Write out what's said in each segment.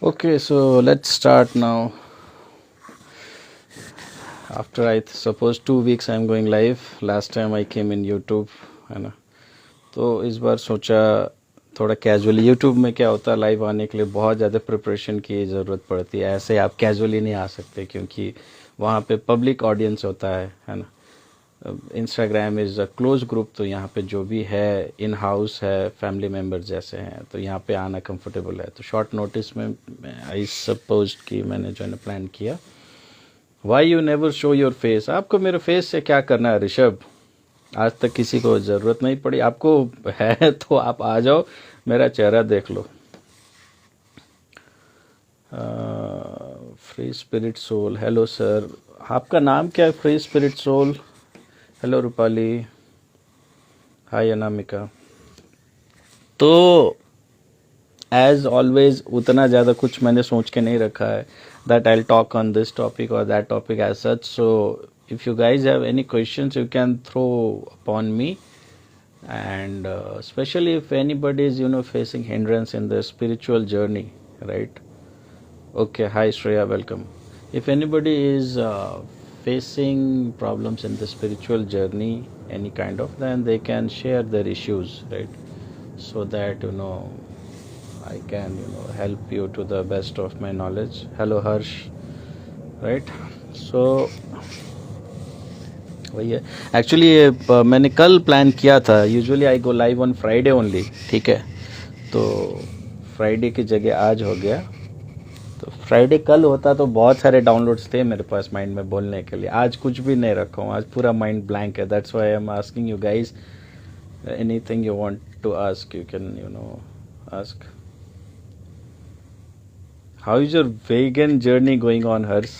Okay, so let's start now. After I suppose 2 weeks I'm going live. Last time I came in YouTube, है ना. तो इस बार सोचा थोड़ा कैजुअली. यूट्यूब में क्या होता है, लाइव आने के लिए बहुत ज़्यादा प्रिपरेशन की ज़रूरत पड़ती है. ऐसे आप कैजुअली नहीं आ सकते क्योंकि वहाँ पे पब्लिक ऑडियंस होता है ना. Instagram is a close group, तो यहाँ पे जो भी है इन हाउस है, फैमिली मेम्बर्स जैसे हैं, तो यहाँ पे आना कंफर्टेबल है. तो शॉर्ट नोटिस में आई सपोज कि मैंने जो है प्लान किया. Why you never show your face. आपको मेरे फेस से क्या करना है ऋषभ. आज तक किसी को ज़रूरत नहीं पड़ी. आपको है तो आप आ जाओ, मेरा चेहरा देख लो. Free spirit soul, hello sir. आपका नाम क्या है? Free spirit soul. Hello Rupali. Hi Anamika. तो एज ऑलवेज उतना ज़्यादा कुछ मैंने सोच के नहीं रखा है that I'll talk on this topic or that topic as such. So if you guys have any questions, you can throw upon me. And especially if anybody is facing hindrance in the spiritual journey, right? Okay, hi Shreya, welcome. If anybody is facing problems in the spiritual journey, any kind of, then they can share their issues, right? So that I can help you to the best of my knowledge. Hello Harsh, right? So वही है actually. मैंने कल plan किया था. Usually I go live on Friday only, ठीक है. तो Friday की जगह आज हो गया. तो फ्राइडे कल होता तो बहुत सारे डाउनलोड्स थे मेरे पास माइंड में बोलने के लिए. आज कुछ भी नहीं रखा हूँ. आज पूरा माइंड ब्लैंक है. That's why I am asking you guys. Anything you want to ask, you can ask. How is your vegan journey going on Harsh?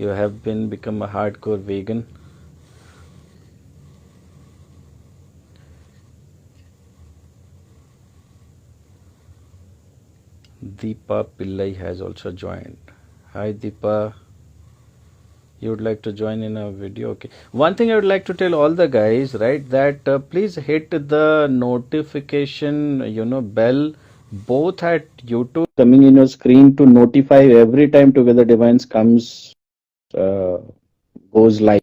You have been become a hardcore vegan. Deepa Pillai has also joined. Hi Deepa. You would like to join in a video? Okay. One thing I would like to tell all the guys, right, that please hit the notification, bell, both at YouTube coming in your screen to notify every time Together Divines comes, uh, goes live,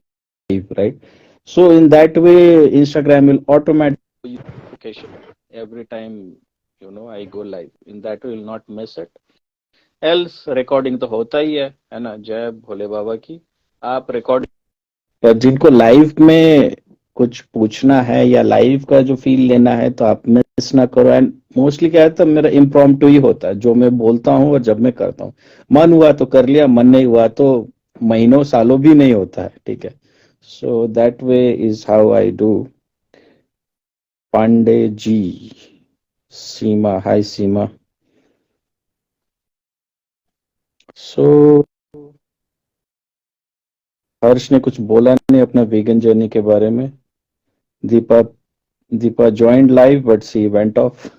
right? So in that way, Instagram will automatically notification every time I go live. In that way, will not miss it. Else recording तो होता ही है ना. जय भोले बाबा की. आप recording, पर जिनको live में कुछ पूछना है या लाइव का जो फील लेना है तो आप मिस ना करो. एंड मोस्टली क्या है, तो मेरा इम्प्रॉम्प्टू ही होता है जो मैं बोलता हूँ और जब मैं करता हूँ. मन हुआ तो कर लिया, मन नहीं हुआ तो महीनों सालों भी नहीं होता है, ठीक है. So that way is how I do. Pandey ji. Seema, hi Seema. So Harsh ने कुछ बोला नहीं अपना वीगन जर्नी के बारे में. Deepa Deepa joined live but she went off.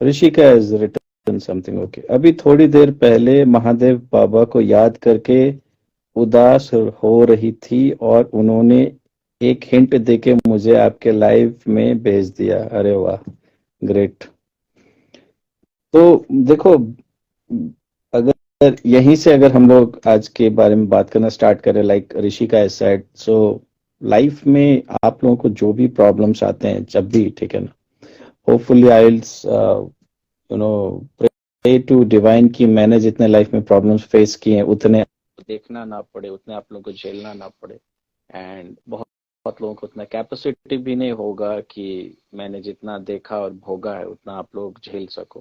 Rishika has written something. Okay. अभी थोड़ी देर पहले महादेव बाबा को याद करके उदास हो रही थी और उन्होंने एक हिंट देके मुझे आपके लाइव में भेज दिया. अरे वाह, ग्रेट. तो देखो, अगर यहीं से अगर हम लोग आज के बारे में बात करना स्टार्ट करें, like Rishika has said, so life में आप लोगों को जो भी प्रॉब्लम्स आते हैं जब भी, ठीक है ना, hopefully I will pray to divine की मैंने जितने लाइफ में प्रॉब्लम्स फेस किए हैं उतने देखना ना पड़े, उतने आप लोगों को झेलना ना पड़े. एंड बहुत बहुत लोगों को उतना कैपेसिटी भी नहीं होगा कि मैंने जितना देखा और भोगा है उतना आप लोग झेल सको.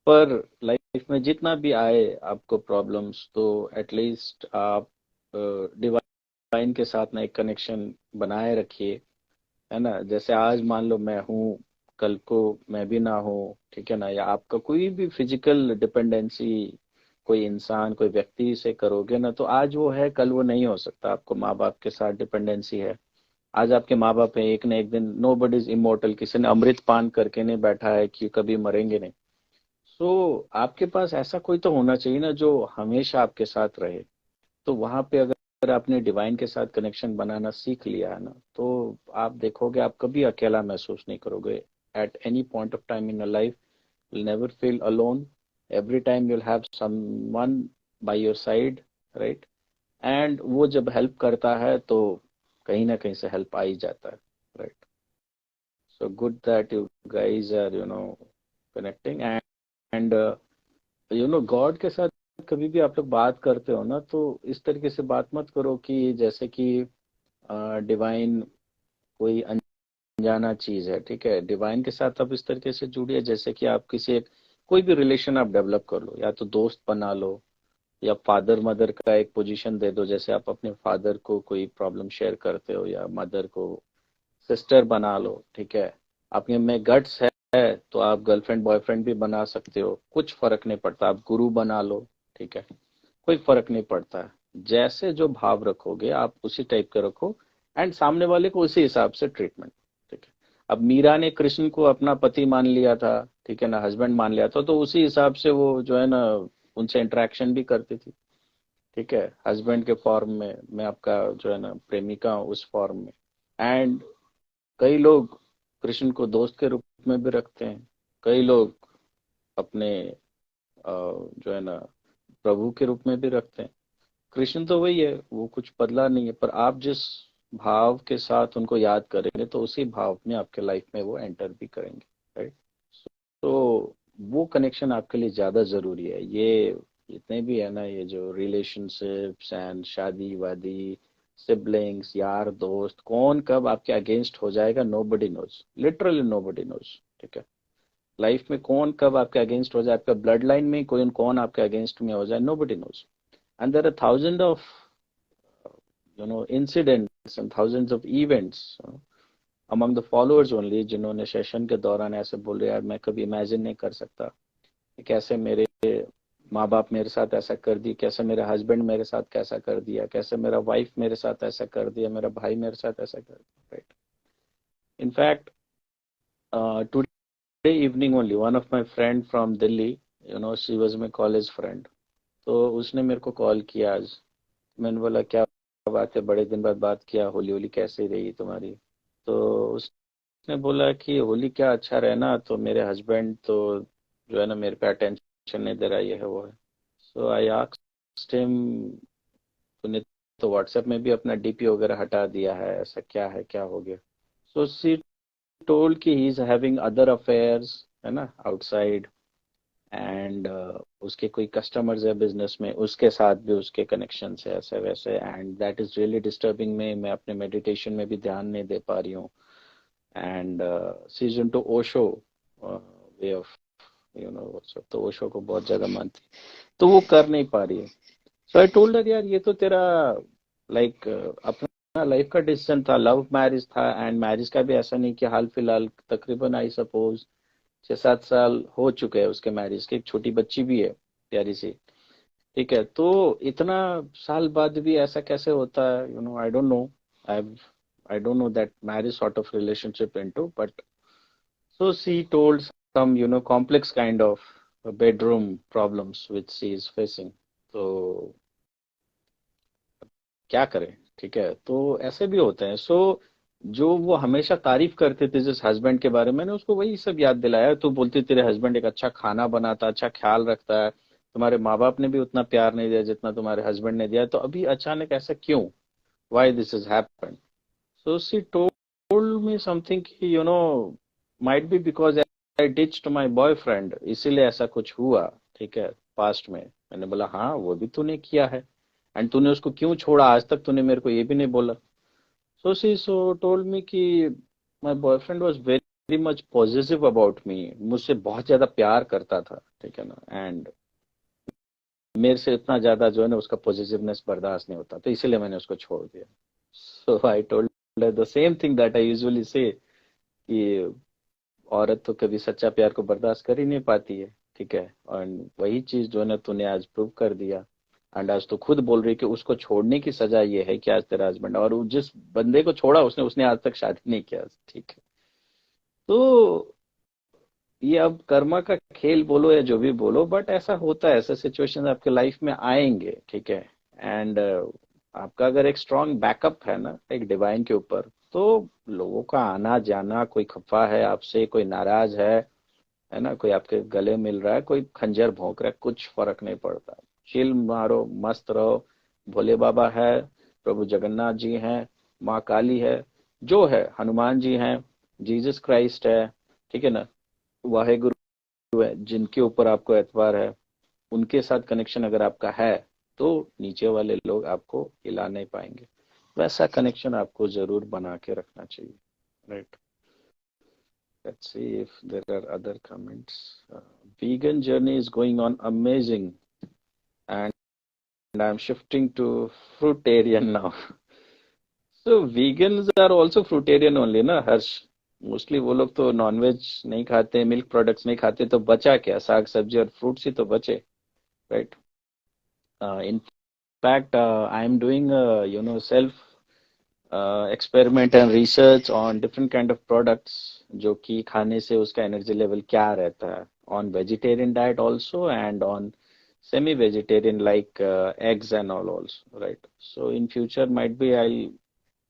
पर लाइफ में जितना भी आए आपको प्रॉब्लम्स, तो एटलीस्ट आप डिवाइन के साथ ना एक कनेक्शन बनाए रखिए, है ना. जैसे आज मान लो मैं हूँ, कल को मैं भी ना हूँ, ठीक है ना. या आपका कोई भी फिजिकल डिपेंडेंसी कोई इंसान कोई व्यक्ति से करोगे ना, तो आज वो है कल वो नहीं हो सकता. आपको माँ बाप के साथ डिपेंडेंसी है. आज आपके माँ बाप है, एक न एक दिन नो बडी इज इमोर्टल. किसी ने अमृत पान करके नहीं बैठा है कि कभी मरेंगे नहीं. सो आपके पास ऐसा कोई तो होना चाहिए ना जो हमेशा आपके साथ रहे. तो वहां पे अगर अगर आपने डिवाइन के साथ कनेक्शन बनाना सीख लिया है ना, तो आप देखोगे आप कभी अकेला महसूस नहीं करोगे। At any point of time in your life you'll never feel alone. Every time you'll have someone by your side, right? And वो जब हेल्प करता है तो कहीं ना कहीं से हेल्प आ ही जाता है, right? So good that you guys are connecting and God के साथ कभी भी आप लोग बात करते हो ना, तो इस तरीके से बात मत करो कि जैसे कि डिवाइन कोई अनजाना चीज है, ठीक है। डिवाइन के साथ आप इस तरीके से जुड़िए जैसे कि आप किसी एक कोई भी रिलेशन आप डेवलप कर लो, या तो दोस्त बना लो, या फादर मदर का एक पोजीशन दे दो, जैसे आप अपने फादर को कोई प्रॉब्लम शेयर करते हो, या मदर को सिस्टर बना लो, ठीक है। आपके में गट्स है तो आप गर्लफ्रेंड बॉयफ्रेंड भी बना सकते हो, कुछ फर्क नहीं पड़ता। आप गुरु बना लो, ठीक है, कोई फर्क नहीं पड़ता है। जैसे जो भाव रखोगे आप उसी टाइप के रखो, एंड सामने वाले को उसी हिसाब से ट्रीटमेंट, ठीक है। अब मीरा ने कृष्ण को अपना पति मान लिया था, ठीक है ना, हस्बैंड मान लिया था, तो उसी हिसाब से वो जो है ना उनसे इंटरेक्शन भी करती थी, ठीक है। हस्बैंड के फॉर्म में मैं आपका जो है ना प्रेमिका हूँ उस फॉर्म में। एंड कई लोग कृष्ण को दोस्त के रूप में भी रखते हैं, कई लोग अपने जो है ना प्रभु के रूप में भी रखते हैं। कृष्ण तो वही है, वो कुछ बदला नहीं है, पर आप जिस भाव के साथ उनको याद करेंगे तो उसी भाव में आपके लाइफ में वो एंटर भी करेंगे, राइट। तो वो कनेक्शन आपके लिए ज्यादा जरूरी है। ये जितने भी है ना, ये जो रिलेशनशिप्स एंड शादी वादी, सिबलिंग्स, यार दोस्त, कौन कब आपके अगेंस्ट हो जाएगा, nobody knows, literally nobody knows, ठीक है। लाइफ में कौन कब आपके अगेंस्ट हो जाए, आपका ब्लड लाइन में कोई कौन आपके अगेंस्ट में हो जाए, nobody knows. And there are thousand of incidents and thousands of events among the followers only, जिन्होंने सेशन के दौरान ऐसे बोल रहे, यार मैं कभी इमेजिन नहीं कर सकता कि कैसे मेरे माँ बाप मेरे साथ ऐसा कर दी, कैसे मेरे हस्बैंड मेरे साथ कैसा कर दिया, कैसे मेरा वाइफ मेरे साथ ऐसा कर दिया, मेरा भाई मेरे साथ ऐसा कर दिया, right. In fact today evening only one of my friend from Delhi, she was my college friend, तो उसने मेरे को कॉल किया आज। मैंने बोला क्या बात है, बड़े दिन बाद बात किया, होली होली कैसे रही तुम्हारी। तो उसने बोला कि होली क्या अच्छा रहना, तो मेरे हस्बैंड तो जो है ना मेरे पे अटेंशन नहीं दे रहा, ये है वो है। सो आई आस्क्ड हिम, तूने तो व्हाट्सएप में भी अपना डीपी वगैरह हटा दिया है, ऐसा क्या है, क्या हो गया। सो शी टोल्ड कि he is having other affairs, है ना, आउटसाइड, एंड उसके कोई कस्टमर्स है बिजनेस में, उसके साथ भी उसके कनेक्शन है ऐसे वैसे, and that is really disturbing में। मैं अपने मेडिटेशन में भी ध्यान नहीं दे पा रही हूँ, and she is into Osho way of तो ओशो को बहुत ज्यादा मानती, तो वो कर नहीं पा रही है। सो आई टोल्ड हर, यार ये तो तेरा लाइक अपना लाइफ का डिसीजन था, लव मैरिज था, एंड मैरिज का भी ऐसा नहीं कि हाल फिलहाल, तकरीबन आई सपोज 6-7 साल हो चुके हैं उसके मैरिज के, एक छोटी बच्ची भी है प्यारी सी, ठीक है। तो इतना साल बाद भी ऐसा कैसे होता है, I don't know. I I don't know that marriage sort of relationship into, but so she told some complex kind of bedroom problems which she is facing. तो क्या करें, ठीक है। तो ऐसे भी होते हैं। सो जो वो हमेशा तारीफ करते थे जिस हस्बैंड के बारे में, मैंने उसको वही सब याद दिलाया। तो बोलती तेरे हस्बैंड एक अच्छा खाना बनाता, अच्छा ख्याल रखता है, तुम्हारे माँ बाप ने भी उतना प्यार नहीं दिया जितना तुम्हारे हस्बैंड ने दिया, तो अभी अचानक ऐसा क्यों, why this is happened. So she told me something कि might be because I ditched my boyfriend, इसीलिए ऐसा कुछ हुआ, ठीक है, पास्ट में। मैंने बोला हाँ वो भी तूने किया है, एंड तूने उसको क्यों छोड़ा, आज तक तूने मेरे को ये भी नहीं बोला। सो शी टोल्ड मी कि my boyfriend was very much positive about me, मुझसे बहुत ज्यादा प्यार करता था, ठीक है ना, एंड मेरे से इतना ज्यादा जो है ना उसका पॉजिटिवनेस बर्दाश्त नहीं होता, तो इसीलिए मैंने उसको छोड़ दिया। So I told the same thing that I usually say, कि औरत तो कभी सच्चा प्यार को बर्दाश्त कर ही नहीं पाती है, ठीक है। और वही चीज जो है ना तूने आज प्रूव कर दिया, एंड आज तो खुद बोल रही कि उसको छोड़ने की सजा ये है कि आज तेरा हस्बैंड, और जिस बंदे को छोड़ा उसने उसने आज तक शादी नहीं किया, ठीक है। तो ये अब कर्मा का खेल बोलो या जो भी बोलो, बट ऐसा होता है, ऐसे सिचुएशन आपके लाइफ में आएंगे, ठीक है। एंड आपका अगर एक स्ट्रांग बैकअप है ना एक डिवाइन के ऊपर, तो लोगों का आना जाना, कोई खफा है आपसे, कोई नाराज है ना, कोई आपके गले मिल रहा है, कोई खंजर भोंक रहा है, कुछ फर्क नहीं पड़ता। चिल मारो, मस्त रहो। भोले बाबा है, प्रभु जगन्नाथ जी हैं, माँ काली है, जो है, हनुमान जी हैं, जीसस क्राइस्ट है, ठीक है ना, वाहेगुरु है, जिनके ऊपर आपको एतबार है, उनके साथ कनेक्शन अगर आपका है, तो नीचे वाले लोग आपको हिला नहीं पाएंगे। वैसा कनेक्शन आपको जरूर बना के रखना चाहिए, right. Let's see if there are other comments. Vegan journey is going on amazing, and I'm shifting to fruitarian now. So vegans are also fruitarian only, ना हर्ष? मोस्टली वो लोग तो नॉनवेज नहीं खाते, मिल्क प्रोडक्ट्स नहीं खाते, तो बचा क्या? साग सब्जी और फ्रूट्स ही तो बचे, right? In fact, I am doing self experiment and research on different kind of products जो कि खाने से उसका एनर्जी लेवल क्या रहता है, on vegetarian diet also and on semi vegetarian like eggs and all also, right? So in future might be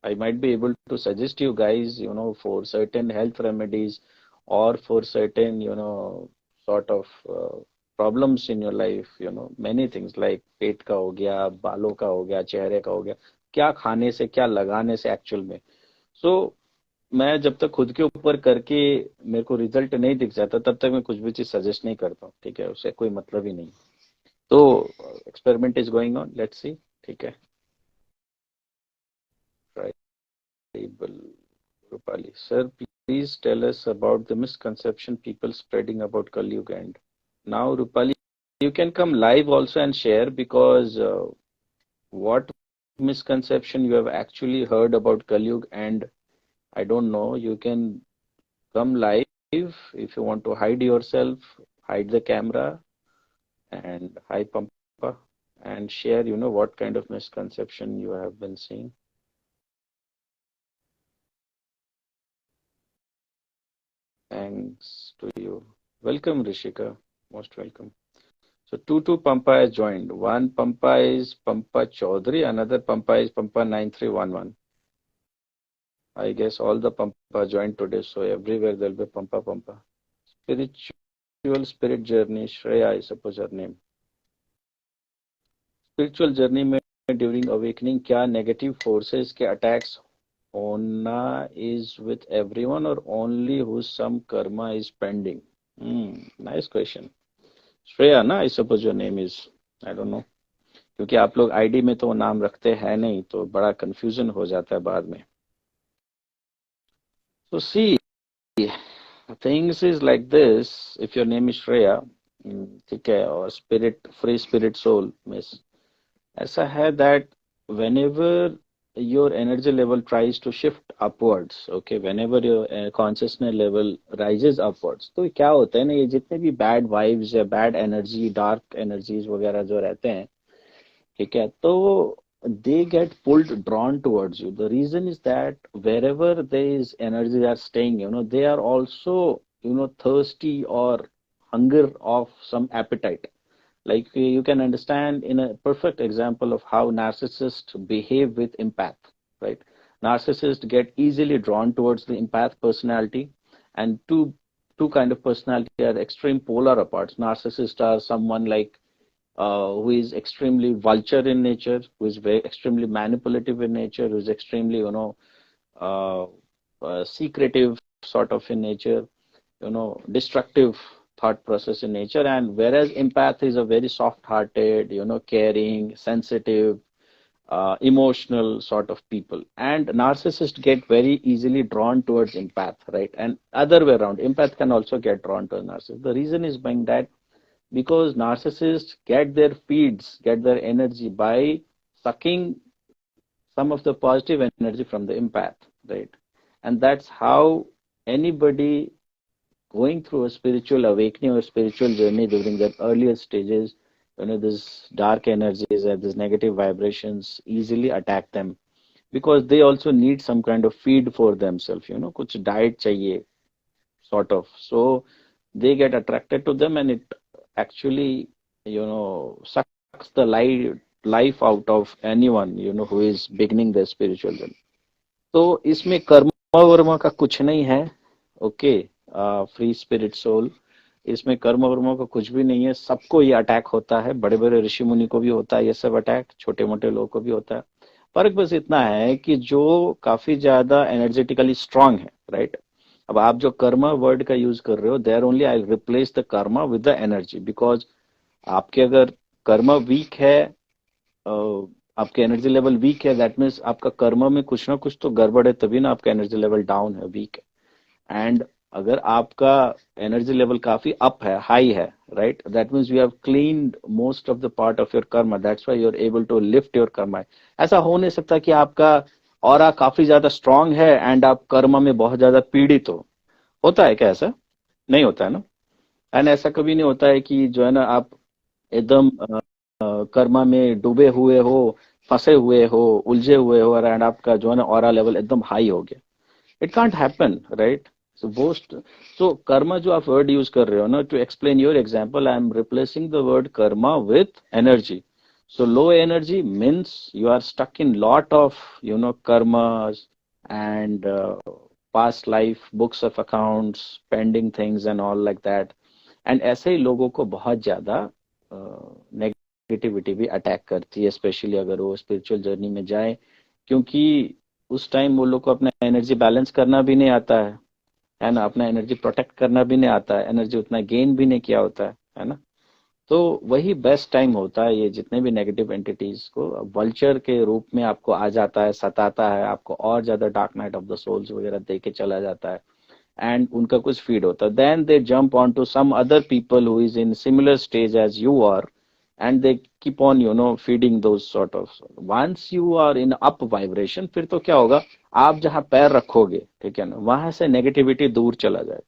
I might be able to suggest you guys, for certain health remedies or for certain, sort of problems in your life, many things like पेट का हो गया, बालों का हो गया, चेहरे का हो गया, क्या खाने से, क्या लगाने से एक्चुअल में। सो मैं जब तक खुद के ऊपर करके मेरे को रिजल्ट नहीं दिख जाता, तब तक मैं कुछ भी चीज सजेस्ट नहीं करता हूँ, ठीक है, उससे कोई मतलब ही नहीं। तो experiment is going on, let's see, ठीक है। Tribal Rupali. Sir, please tell us about the misconception people spreading about Kali Yuga end. Now, Rupali, you can come live also and share because what misconception you have actually heard about Kali Yuga and I don't know. You can come live if you want to hide yourself, hide the camera, and hi Pampa, and share, what kind of misconception you have been seeing. Thanks to you. Welcome, Rishika. Most welcome. So two Pampa has joined. One Pampa is Pampa Chaudhary, another Pampa is Pampa 9311. I guess all the Pampa joined today, so everywhere there'll be Pampa. Spiritual spirit journey, Shreya, I suppose her name. Spiritual journey में during awakening क्या negative forces के attacks होना is with everyone or only whose some karma is pending? Nice question. Shreya ना, I suppose your name is, I don't know, क्योंकि आप लोग ID में तो वो नाम रखते हैं नहीं, तो बड़ा कंफ्यूजन हो जाता है बाद में। So see, things is like this. If your name is Shreya, ठीक है, और spirit, free spirit soul, miss, ऐसा है that whenever your energy level tries to shift upwards, okay, whenever your consciousness level rises upwards, तो क्या होता है ना, ये जितने भी bad vibes या bad energy, dark energies वगैरह जो रहते हैं, ठीक है, तो they get pulled, drawn towards you. The reason is that wherever these energies are staying, they are also, thirsty or hunger of some appetite. Like you can understand in a perfect example of how narcissists behave with empath, right? Narcissists get easily drawn towards the empath personality, and two kind of personality are extreme polar apart. Narcissists are someone like who is extremely vulture in nature, who is very extremely manipulative in nature, who is extremely, uh, secretive sort of in nature, destructive thought process in nature. And whereas empath is a very soft-hearted, caring, sensitive, emotional sort of people. And narcissists get very easily drawn towards empath, right? And other way around, empath can also get drawn to a narcissist. The reason is being that because narcissists get their feeds, get their energy by sucking some of the positive energy from the empath, right? And that's how anybody going through a spiritual awakening or spiritual journey during their earlier stages, this dark energies and these negative vibrations easily attack them because they also need some kind of feed for themselves, kuch diet chahiye, sort of. So they get attracted to them and it actually, sucks the light life out of anyone, who is beginning their spiritual journey. तो इसमें कर्मा वर्मा का कुछ नहीं है. Okay. Free spirit soul. इसमें कर्म वर्मा का कुछ भी नहीं है. सबको ये अटैक होता है. बड़े बड़े ऋषि मुनि को भी होता है ये सब अटैक. छोटे मोटे लोगों को भी होता है. फर्क बस इतना है कि जो काफी ज्यादा एनर्जेटिकली स्ट्रांग है, राइट. अब आप जो कर्मा वर्ड का यूज कर रहे हो, there only I replace the karma with the energy. Because आपके अगर कर्मा वीक है, आपके एनर्जी लेवल वीक है, दैट मीन्स आपका कर्म में कुछ ना कुछ तो गड़बड़ है, तभी ना आपका एनर्जी लेवल डाउन है, वीक है. एंड अगर आपका एनर्जी लेवल काफी अप है, हाई है, right, that means you have cleaned most of the part of your karma. That's why you are able to lift your karma. ऐसा हो नहीं सकता कि आपका ऑरा काफी ज्यादा स्ट्रांग है एंड आप कर्मा में बहुत ज्यादा पीड़ित हो. होता है क्या ऐसा? नहीं होता है ना. एंड ऐसा कभी नहीं होता है कि जो है ना आप एकदम कर्मा में डूबे हुए हो, फंसे हुए हो, उलझे हुए हो, एंड आपका जो है ना ऑरा लेवल एकदम हाई हो गया. It can't happen, right. So karma जो आप वर्ड यूज कर रहे हो ना, to explain your example, I am replacing the word karma with energy. So low energy means you are stuck in lot of karmas and past life books of accounts, pending things and all like that. And ऐसे ही लोगों को बहुत ज्यादा negativity भी attack करती है, specially अगर वो स्पिरिचुअल जर्नी में जाए. क्योंकि उस टाइम वो लोग को अपना एनर्जी बैलेंस करना भी नहीं आता है ना. अपना एनर्जी प्रोटेक्ट करना भी नहीं आता है. एनर्जी उतना गेन भी नहीं किया होता है ना. तो वही बेस्ट टाइम होता है, ये जितने भी नेगेटिव एंटिटीज को वल्चर के रूप में आपको आ जाता है, सताता है आपको, और ज्यादा dark night of the souls वगैरह दे के चला जाता है. एंड उनका कुछ फीड होता है. Then they jump on to some other people who is in similar stage as you are, and they keep on feeding those sort of. Once you are in up vibration, फिर तो क्या होगा, आप जहां पैर रखोगे, ठीक है ना, वहां से नेगेटिविटी दूर चला जाए.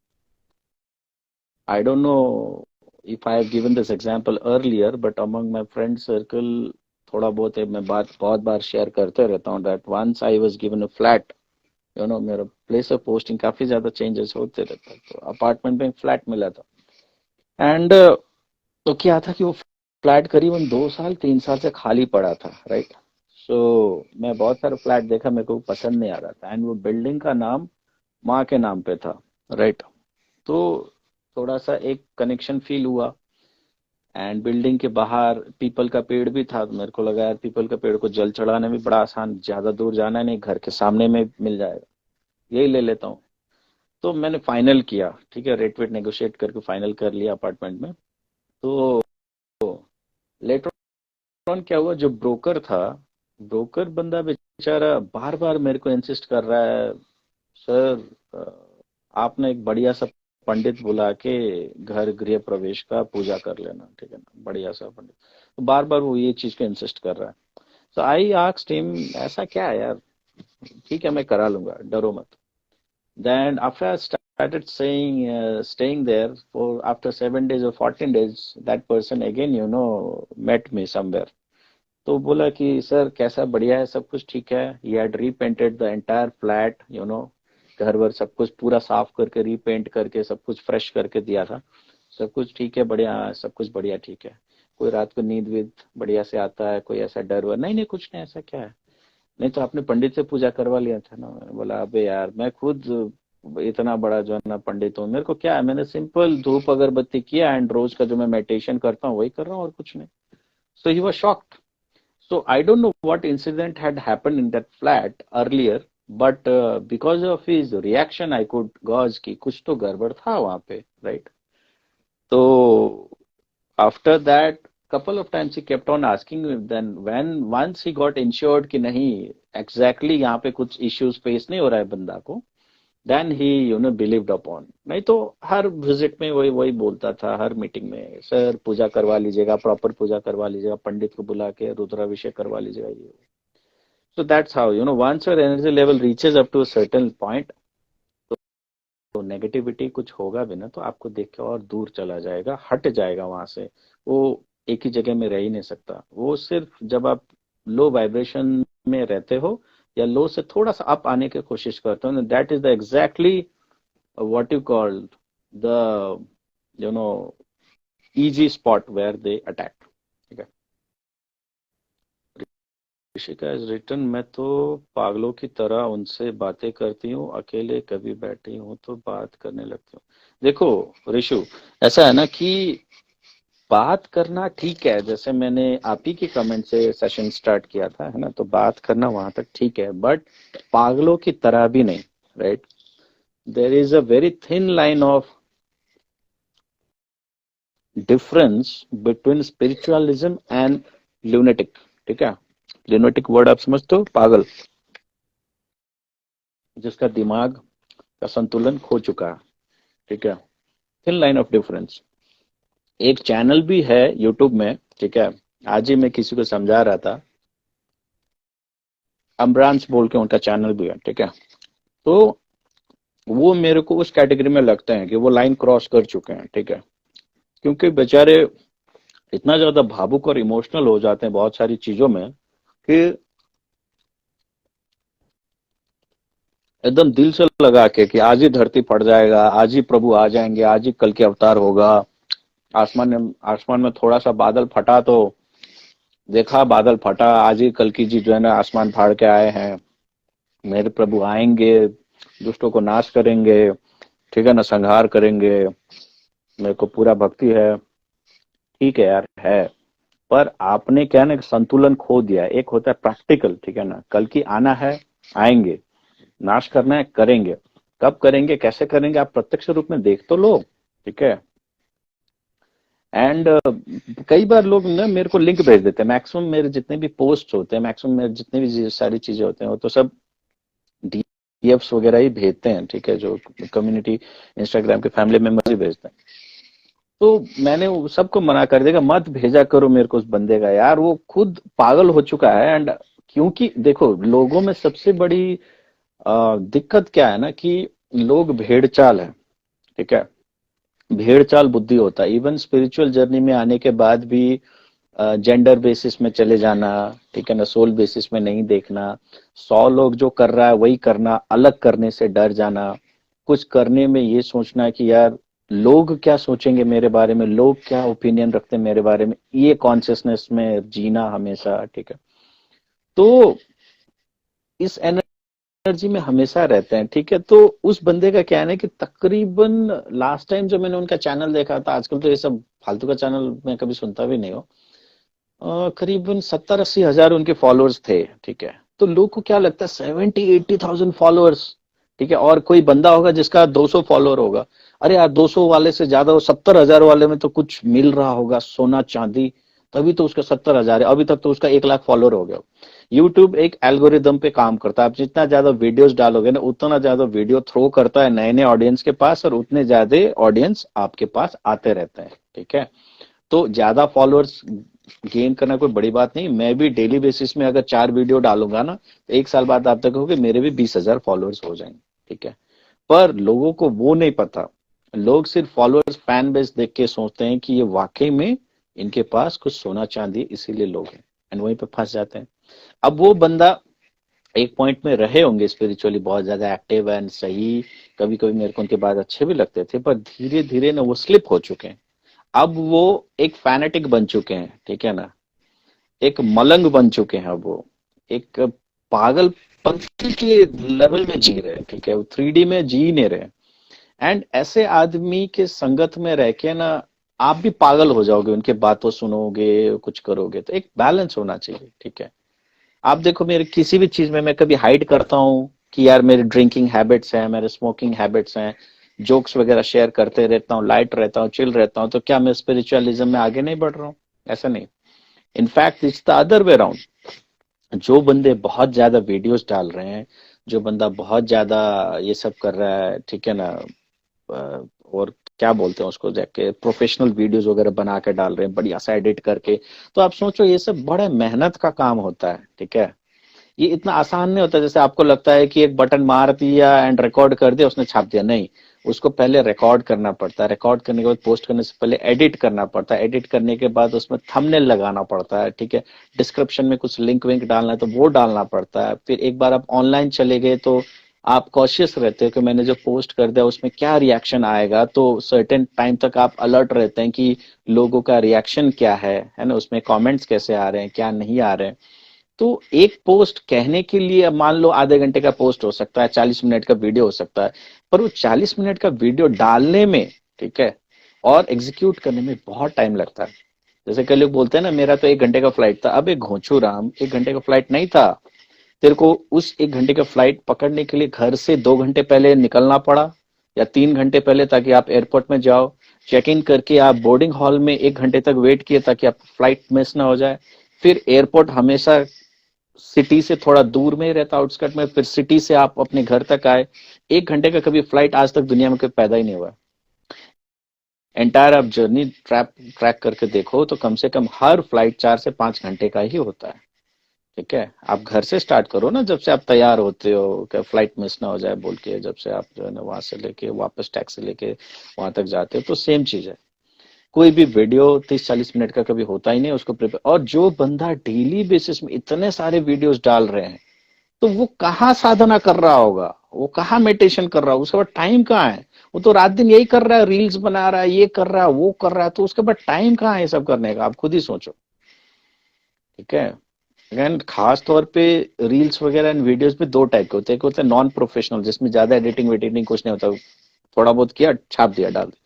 I don't know if I have given this example earlier, but among my friend circle थोड़ा बहुत है, मैं बात बहुत बार शेयर करते रहता हूँ. that once I was given a flat, मेरा प्लेस ऑफ पोस्टिंग काफी ज्यादा चेंजेस होते रहता है, तो अपार्टमेंट में फ्लैट मिला था. एंड तो क्या था कि वो फ्लैट करीबन 2 साल 3 साल से खाली पड़ा था, राइट. सो मैं बहुत सारे फ्लैट देखा, मेरे को पसंद नहीं आ रहा था. एंड वो बिल्डिंग का नाम माँ के नाम पे था, राइट. तो थोड़ा सा एक कनेक्शन फील हुआ. एंड बिल्डिंग के बाहर पीपल का पेड़ भी था, तो मेरे को लगा यार पीपल का पेड़ को जल चढ़ाने में बड़ा आसान, ज्यादा दूर जाना नहीं, घर के सामने में मिल जाएगा, यही ले लेता हूँ. तो मैंने फाइनल किया, ठीक है, रेट वेट नेगोशिएट करके फाइनल कर लिया अपार्टमेंट में. तो लेटर ऑन क्या हुआ, जो ब्रोकर था, ब्रोकर बंदा बेचारा बार बार मेरे को इंसिस्ट कर रहा है, सर आपने एक बढ़िया सा पंडित बुला के घर गृह प्रवेश का पूजा कर लेना, ठीक है ना, बढ़िया सा पंडित. तो बार बार वो ये चीज को इंसिस्ट कर रहा है. सो आई आस्क्ड हिम, ऐसा क्या है यार, ठीक है मैं करा लूंगा, डरो मत. Then after I started saying staying there for after 7 days or 14 days, that person again met me somewhere. तो बोला कि सर कैसा, बढ़िया है, सब कुछ ठीक है. He had repainted the entire flat, घर वर सब कुछ पूरा साफ करके रीपेंट करके सब कुछ फ्रेश करके दिया था. सब कुछ ठीक है, बढ़िया, सब कुछ बढ़िया ठीक है. कोई रात को नींद वींद बढ़िया से आता है, कोई ऐसा डर वर नहीं, नहीं कुछ नहीं, ऐसा क्या है. नहीं तो आपने पंडित से पूजा करवा लिया था ना. मैंने बोला अबे यार मैं खुद इतना बड़ा जो है ना पंडित हूँ, मेरे को क्या है, मैंने सिंपल धूप अगरबत्ती किया एंड रोज का जो मैं मेडिटेशन करता हूँ वही कर रहा हूँ, और कुछ नहीं. So he was shocked. So I don't know what incident had happened in that flat earlier, but because of his reaction, I could gauge कि कुछ तो गड़बड़ था वहाँ पे, right? So after that, couple of times he kept on asking me. Then when once he got ensured कि नहीं exactly यहाँ पे कुछ issues face नहीं हो रहा है बंदा को, देन ही बिलीव्ड अपॉन. नहीं तो हर विजिट में वही वही बोलता था, हर मीटिंग में, सर पूजा करवा लीजिएगा, प्रॉपर पूजा करवा लीजिएगा, पंडित को बुला के रुद्राभिषेक करवा लीजिएगा, ये. So that's how once your energy level reaches up to a certain point, तो नेगेटिविटी कुछ होगा भी ना तो आपको देख के और दूर चला जाएगा, हट जाएगा वहां से. वो एक ही जगह में रह ही नहीं सकता. वो सिर्फ जब आप लो वाइब्रेशन में रहते हो या लो से थोड़ा सा अप आने की कोशिश करते हो, that is the exactly what you call the you know easy spot where they attack. Okay. Rishika is return, मैं तो पागलों की तरह उनसे बातें करती हूँ, अकेले कभी बैठी हूँ तो बात करने लगती हूँ। देखो ऋषु, ऐसा है ना कि बात करना ठीक है, जैसे मैंने आप ही के कमेंट से सेशन स्टार्ट किया था, है ना, तो बात करना वहां तक ठीक है, बट पागलों की तरह भी नहीं, right. There is a very thin line of difference between spiritualism and lunatic, ठीक है। ल्यूनेटिक वर्ड आप समझते हो, पागल, जिसका दिमाग का संतुलन खो चुका है, ठीक है। Thin line of difference. एक चैनल भी है यूट्यूब में, ठीक है, आज ही मैं किसी को समझा रहा था, अम्ब्रांस बोल के उनका चैनल भी है, ठीक है। तो वो मेरे को उस कैटेगरी में लगते हैं कि वो लाइन क्रॉस कर चुके हैं, ठीक है। क्योंकि बेचारे इतना ज्यादा भावुक और इमोशनल हो जाते हैं बहुत सारी चीजों में कि एकदम दिल से लगा के कि आज ही धरती फट जाएगा, आज ही प्रभु आ जाएंगे, आज ही कल के अवतार होगा। आसमान में थोड़ा सा बादल फटा तो देखा, बादल फटा, आज ही कल की जी जो है ना आसमान फाड़ के आए हैं, मेरे प्रभु आएंगे, दुष्टों को नाश करेंगे, ठीक है ना, संहार करेंगे, मेरे को पूरा भक्ति है। ठीक है यार, है। पर आपने क्या ना संतुलन खो दिया। एक होता है प्रैक्टिकल, ठीक है ना, कल की आना है, आएंगे, नाश करना है, करेंगे, कब करेंगे, कैसे करेंगे, आप प्रत्यक्ष रूप में देख तो लो, ठीक है। एंड कई बार लोग ना मेरे को लिंक भेज देते हैं, मैक्सिमम मेरे जितने भी पोस्ट होते हैं, मैक्सिमम मेरे जितने भी सारी चीजें होते हैं, वो तो सब डीएफ्स वगैरह ही भेजते हैं, ठीक है, जो कम्युनिटी इंस्टाग्राम के फैमिली मेंबर्स ही भेजते हैं। तो मैंने सबको मना कर देगा, मत भेजा करो मेरे को उस बंदे का, यार वो खुद पागल हो चुका है। एंड क्योंकि देखो लोगों में सबसे बड़ी दिक्कत क्या है ना कि लोग भेड़ चाल है, ठीक है। भेड़ चाल बुद्धि होता है। इवन स्पिरिचुअल जर्नी में आने के बाद भी जेंडर बेसिस में चले जाना, ठीक है ना, सोल बेसिस में नहीं देखना, 100 लोग जो कर रहा है वही करना, अलग करने से डर जाना, कुछ करने में ये सोचना कि यार लोग क्या सोचेंगे मेरे बारे में, लोग क्या ओपिनियन रखते हैं मेरे बारे में, ये कॉन्शियसनेस में जीना हमेशा, ठीक है। तो इस एनर्जी में हमेशा रहते हैं, ठीक है। तो उस बंदे का क्या है ना कि तकरीबन लास्ट टाइम जब मैंने उनका चैनल देखा था, आजकल तो ये सब फालतू का चैनल मैं कभी सुनता भी नहीं हूँ, करीबन 70-80 हजार उनके फॉलोअर्स थे, ठीक है। तो लोग को क्या लगता है 70-80 थाउजेंड फॉलोअर्स, ठीक है, और कोई बंदा होगा जिसका 200 फॉलोअर होगा, अरे यार 200 वाले से ज्यादा, वो 70 हजार वाले में तो कुछ मिल रहा होगा, सोना चांदी, तभी तो उसका 70 हजार है। अभी तक तो उसका 1 लाख फॉलोअर हो गया। यूट्यूब एक एल्गोरिदम पे काम करता है, आप जितना ज्यादा वीडियोस डालोगे ना, उतना ज्यादा वीडियो थ्रो करता है नए नए ऑडियंस के पास, और उतने ज्यादा ऑडियंस आपके पास आते रहते हैं, ठीक है। तो ज्यादा फॉलोअर्स गेन करना कोई बड़ी बात नहीं। मैं भी डेली बेसिस में अगर 4 वीडियो डालूंगा ना, तो 1 साल बाद आप देखोगे मेरे भी 20 हजार फॉलोअर्स हो जाएंगे, ठीक है। पर लोगों को वो नहीं पता, लोग सिर्फ फॉलोअर्स फैन बेस देख के सोचते हैं कि ये वाकई में इनके पास कुछ सोना चांदी, इसीलिए लोग हैं, एंड वहीं पे फंस जाते हैं। अब वो बंदा एक पॉइंट में रहे होंगे स्पिरिचुअली बहुत ज्यादा एक्टिव एंड सही, कभी कभी मेरे को उनके बाद अच्छे भी लगते थे, पर धीरे धीरे ना वो स्लिप हो चुके हैं। अब वो एक फैनेटिक बन चुके हैं, ठीक है ना, एक मलंग बन चुके हैं। अब वो एक पागलपंती के लेवल में जी रहे हैं, ठीक है, वो 3D में जी नहीं रहे। एंड ऐसे आदमी के संगत में रह के ना आप भी पागल हो जाओगे, उनके बातों सुनोगे, कुछ करोगे, तो एक बैलेंस होना चाहिए, ठीक है। आप देखो मेरे किसी भी चीज में मैं कभी हाइड करता हूँ कि यार मेरे ड्रिंकिंग हैबिट्स हैं, मेरे स्मोकिंग हैबिट्स हैं, जोक्स वगैरह शेयर करते रहता हूँ, लाइट रहता हूँ, चिल रहता हूँ, तो क्या मैं स्पिरिचुअलिज्म में आगे नहीं बढ़ रहा हूँ? ऐसा नहीं। In fact it's the other way around. जो बंदे बहुत ज्यादा वीडियोस डाल रहे हैं, जो बंदा बहुत ज्यादा ये सब कर रहा है, ठीक है ना, और क्या बोलते हैं उसको, जाके प्रोफेशनल वीडियोस वगैरह बना के डाल रहे हैं बढ़िया सा एडिट करके, तो आप सोचो ये सब बड़े मेहनत का काम होता है, ठीक है। ये इतना आसान नहीं होता जैसे आपको लगता है कि एक बटन मार दिया एंड रिकॉर्ड कर दिया, उसने छाप दिया, नहीं। उसको पहले रिकॉर्ड करना पड़ता है, रिकॉर्ड करने के बाद पोस्ट करने से पहले एडिट करना पड़ता है, एडिट करने के बाद उसमें थंबनेल लगाना पड़ता है, ठीक है। डिस्क्रिप्शन में कुछ लिंक विंक डालना है तो वो डालना पड़ता है। फिर एक बार आप ऑनलाइन चले गए तो आप कॉशियस रहते हो कि मैंने जो पोस्ट कर दिया उसमें क्या रिएक्शन आएगा, तो सर्टेन टाइम तक आप अलर्ट रहते हैं कि लोगों का रिएक्शन क्या है ना, उसमें कमेंट्स कैसे आ रहे हैं, क्या नहीं आ रहे हैं। तो एक पोस्ट कहने के लिए अब मान लो आधे घंटे का पोस्ट हो सकता है, 40 मिनट का वीडियो हो सकता है, पर वो 40 मिनट का वीडियो डालने में, ठीक है, और एग्जीक्यूट करने में बहुत टाइम लगता है। जैसे कई लोग बोलते हैं ना, मेरा तो 1 घंटे का फ्लाइट था। अबे घोंचू राम, 1 घंटे का फ्लाइट नहीं था। तेरे को उस 1 घंटे का फ्लाइट पकड़ने के लिए घर से 2 घंटे पहले निकलना पड़ा, या 3 घंटे पहले, ताकि आप एयरपोर्ट में जाओ। चेक इन करके आप बोर्डिंग हॉल में 1 घंटे तक वेट किए ताकि आप फ्लाइट मिस ना हो जाए। फिर एयरपोर्ट हमेशा सिटी से थोड़ा दूर में ही रहता, आउटस्कर्ट में, फिर सिटी से आप अपने घर तक आए। 1 घंटे का कभी फ्लाइट आज तक दुनिया में कोई पैदा ही नहीं हुआ। एंटायर आप जर्नी ट्रैक करके देखो तो कम से कम हर फ्लाइट 4 से 5 घंटे का ही होता है। ठीक है, आप घर से स्टार्ट करो ना, जब से आप तैयार होते हो कि फ्लाइट मिस ना हो जाए बोल के, जब से आप जो है ना वहां से लेके वापस टैक्सी लेके वहां तक जाते हो, तो सेम चीज है। कोई भी वीडियो 30-40 मिनट का कभी होता ही नहीं, उसको प्रिपेयर। और जो बंदा डेली बेसिस में इतने सारे वीडियोस डाल रहे हैं, तो वो कहाँ साधना कर रहा होगा, वो कहाँ मेडिटेशन कर रहा होगा, उसके बाद टाइम कहाँ है? वो तो रात दिन यही कर रहा है, रील्स बना रहा है, ये कर रहा है, वो कर रहा है, तो उसके बाद टाइम कहाँ है ये सब करने का? आप खुद ही सोचो। ठीक है। अगेन खास तौर पे रील्स वगैरह एंड वीडियोस में दो टाइप के होते हैं। एक होते हैं नॉन प्रोफेशनल, जिसमें ज्यादा एडिटिंग वेडिटिंग कुछ नहीं होता, थोड़ा बहुत किया छाप दिया डाल दिया।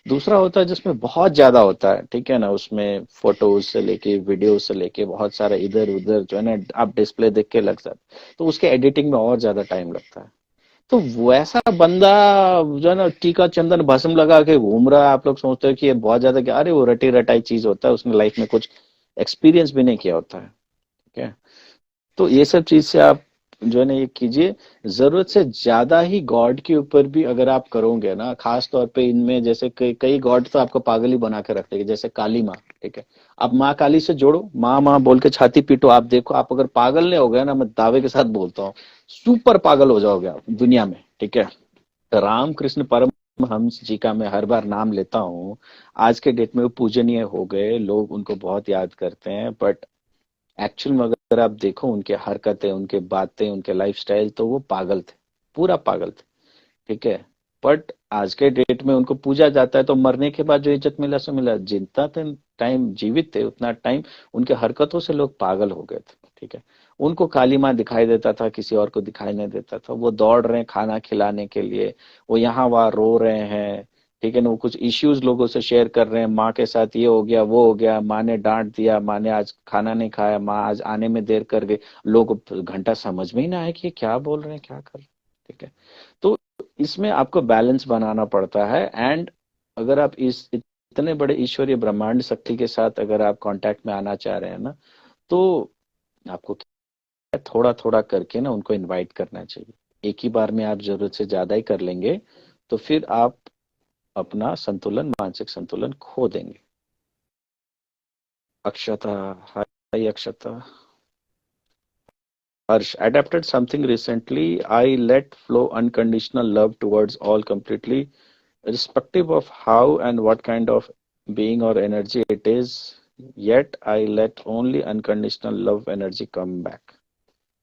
दूसरा होता है जिसमें बहुत ज्यादा होता है, ठीक है ना, उसमें फोटोज से लेके वीडियो से लेके बहुत सारा इधर उधर जो है ना आप डिस्प्ले देख के लग जाते, तो उसके एडिटिंग में और ज्यादा टाइम लगता है। तो वैसा बंदा जो है ना टीका चंदन भस्म लगा के घूम रहा है, आप लोग सोचते हो कि ये बहुत ज्यादा क्या, अरे वो रटी रटाई चीज होता है, उसने लाइफ में कुछ एक्सपीरियंस भी नहीं किया होता है। ठीक है। तो ये सब चीज से आप जो है ना ये कीजिए। जरूरत से ज्यादा ही गॉड के ऊपर भी अगर आप करोगे ना, खास तौर पे इनमें जैसे कई कई गॉड तो आपको पागल ही बना के रख देंगे, जैसे काली माँ। ठीक है, आप माँ काली से जोड़ो, माँ माँ बोल के छाती पीटो, आप देखो, आप अगर पागल नहीं हो गए ना, मैं दावे के साथ बोलता हूँ, सुपर पागल हो जाओगे आप दुनिया में। ठीक है। राम कृष्ण परमहंस जी का मैं हर बार नाम लेता हूँ। आज के डेट में वो पूजनीय हो गए, लोग उनको बहुत याद करते हैं, बट एक्चुअल में अगर आप देखो उनके हरकतें, उनके बातें, उनके लाइफस्टाइल, तो वो पागल थे, पूरा पागल थे। ठीक है। बट आज के डेट में उनको पूजा जाता है, तो मरने के बाद जो इज्जत मिला सो मिला, जितना टाइम जीवित थे उतना टाइम उनके हरकतों से लोग पागल हो गए थे। ठीक है। उनको काली माँ दिखाई देता था, किसी और को दिखाई नहीं देता था। वो दौड़ रहे हैं खाना खिलाने के लिए, वो यहाँ वहां रो रहे हैं। ठीक है ना, वो कुछ इश्यूज लोगों से शेयर कर रहे हैं, माँ के साथ ये हो गया वो हो गया, माँ ने डांट दिया, माँ ने आज खाना नहीं खाया, माँ आज आने में देर कर गई। लोग घंटा समझ में ही ना आए कि ये क्या बोल रहे हैं, क्या कर रहे हैं। ठीक है। तो इसमें आपको बैलेंस बनाना पड़ता है। एंड अगर आप इस इतने बड़े ईश्वरीय ब्रह्मांड शक्ति के साथ अगर आप कांटेक्ट में आना चाह रहे हैं ना, तो आपको क्या थोड़ा थोड़ा करके ना उनको इनवाइट करना चाहिए। एक ही बार में आप जरूरत से ज्यादा ही कर लेंगे, तो फिर आप अपना संतुलन, मानसिक संतुलन खो देंगे। अक्षता, हाय अक्षता। Harsh, adapted something recently. I let flow unconditional love towards all completely, irrespective of how and what kind of being or energy it is. Yet I let only unconditional love energy come back.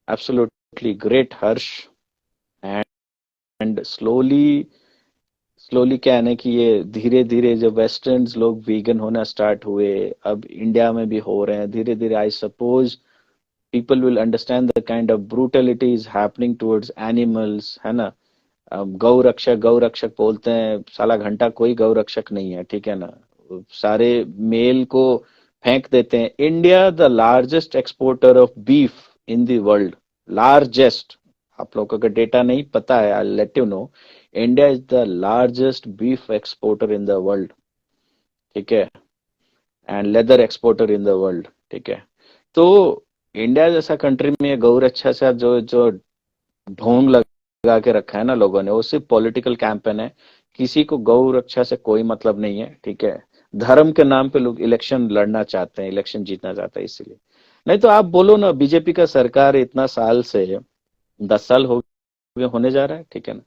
Absolutely great, Harsh. And, and slowly क्या है ना कि ये धीरे धीरे जो westerns लोग vegan होना स्टार्ट हुए, अब इंडिया में भी हो रहे हैं धीरे धीरे। I suppose people will understand the kind of brutality is happening towards animals, है ना। गौ रक्षक बोलते हैं, साला घंटा कोई गौ रक्षक नहीं है। ठीक है ना, सारे मेल को फेंक देते हैं। India the largest exporter of beef in the world, largest. आप लोगों का डेटा नहीं पता है, I let you know. India is the largest beef exporter in the world. ठीक है। And leather exporter in the world. ठीक है। तो इंडिया जैसा कंट्री में गौ रक्षा से जो जो ढोंग लगा के रखा है ना लोगों ने, वो सिर्फ पॉलिटिकल कैंपेन है। किसी को गौ रक्षा से कोई मतलब नहीं है। ठीक है। धर्म के नाम पे लोग इलेक्शन लड़ना चाहते हैं, इलेक्शन जीतना चाहते हैं इसीलिए। नहीं तो आप बोलो ना, बीजेपी का सरकार इतना साल से, 10 साल हो गए होने जा रहा है। ठीक है ना,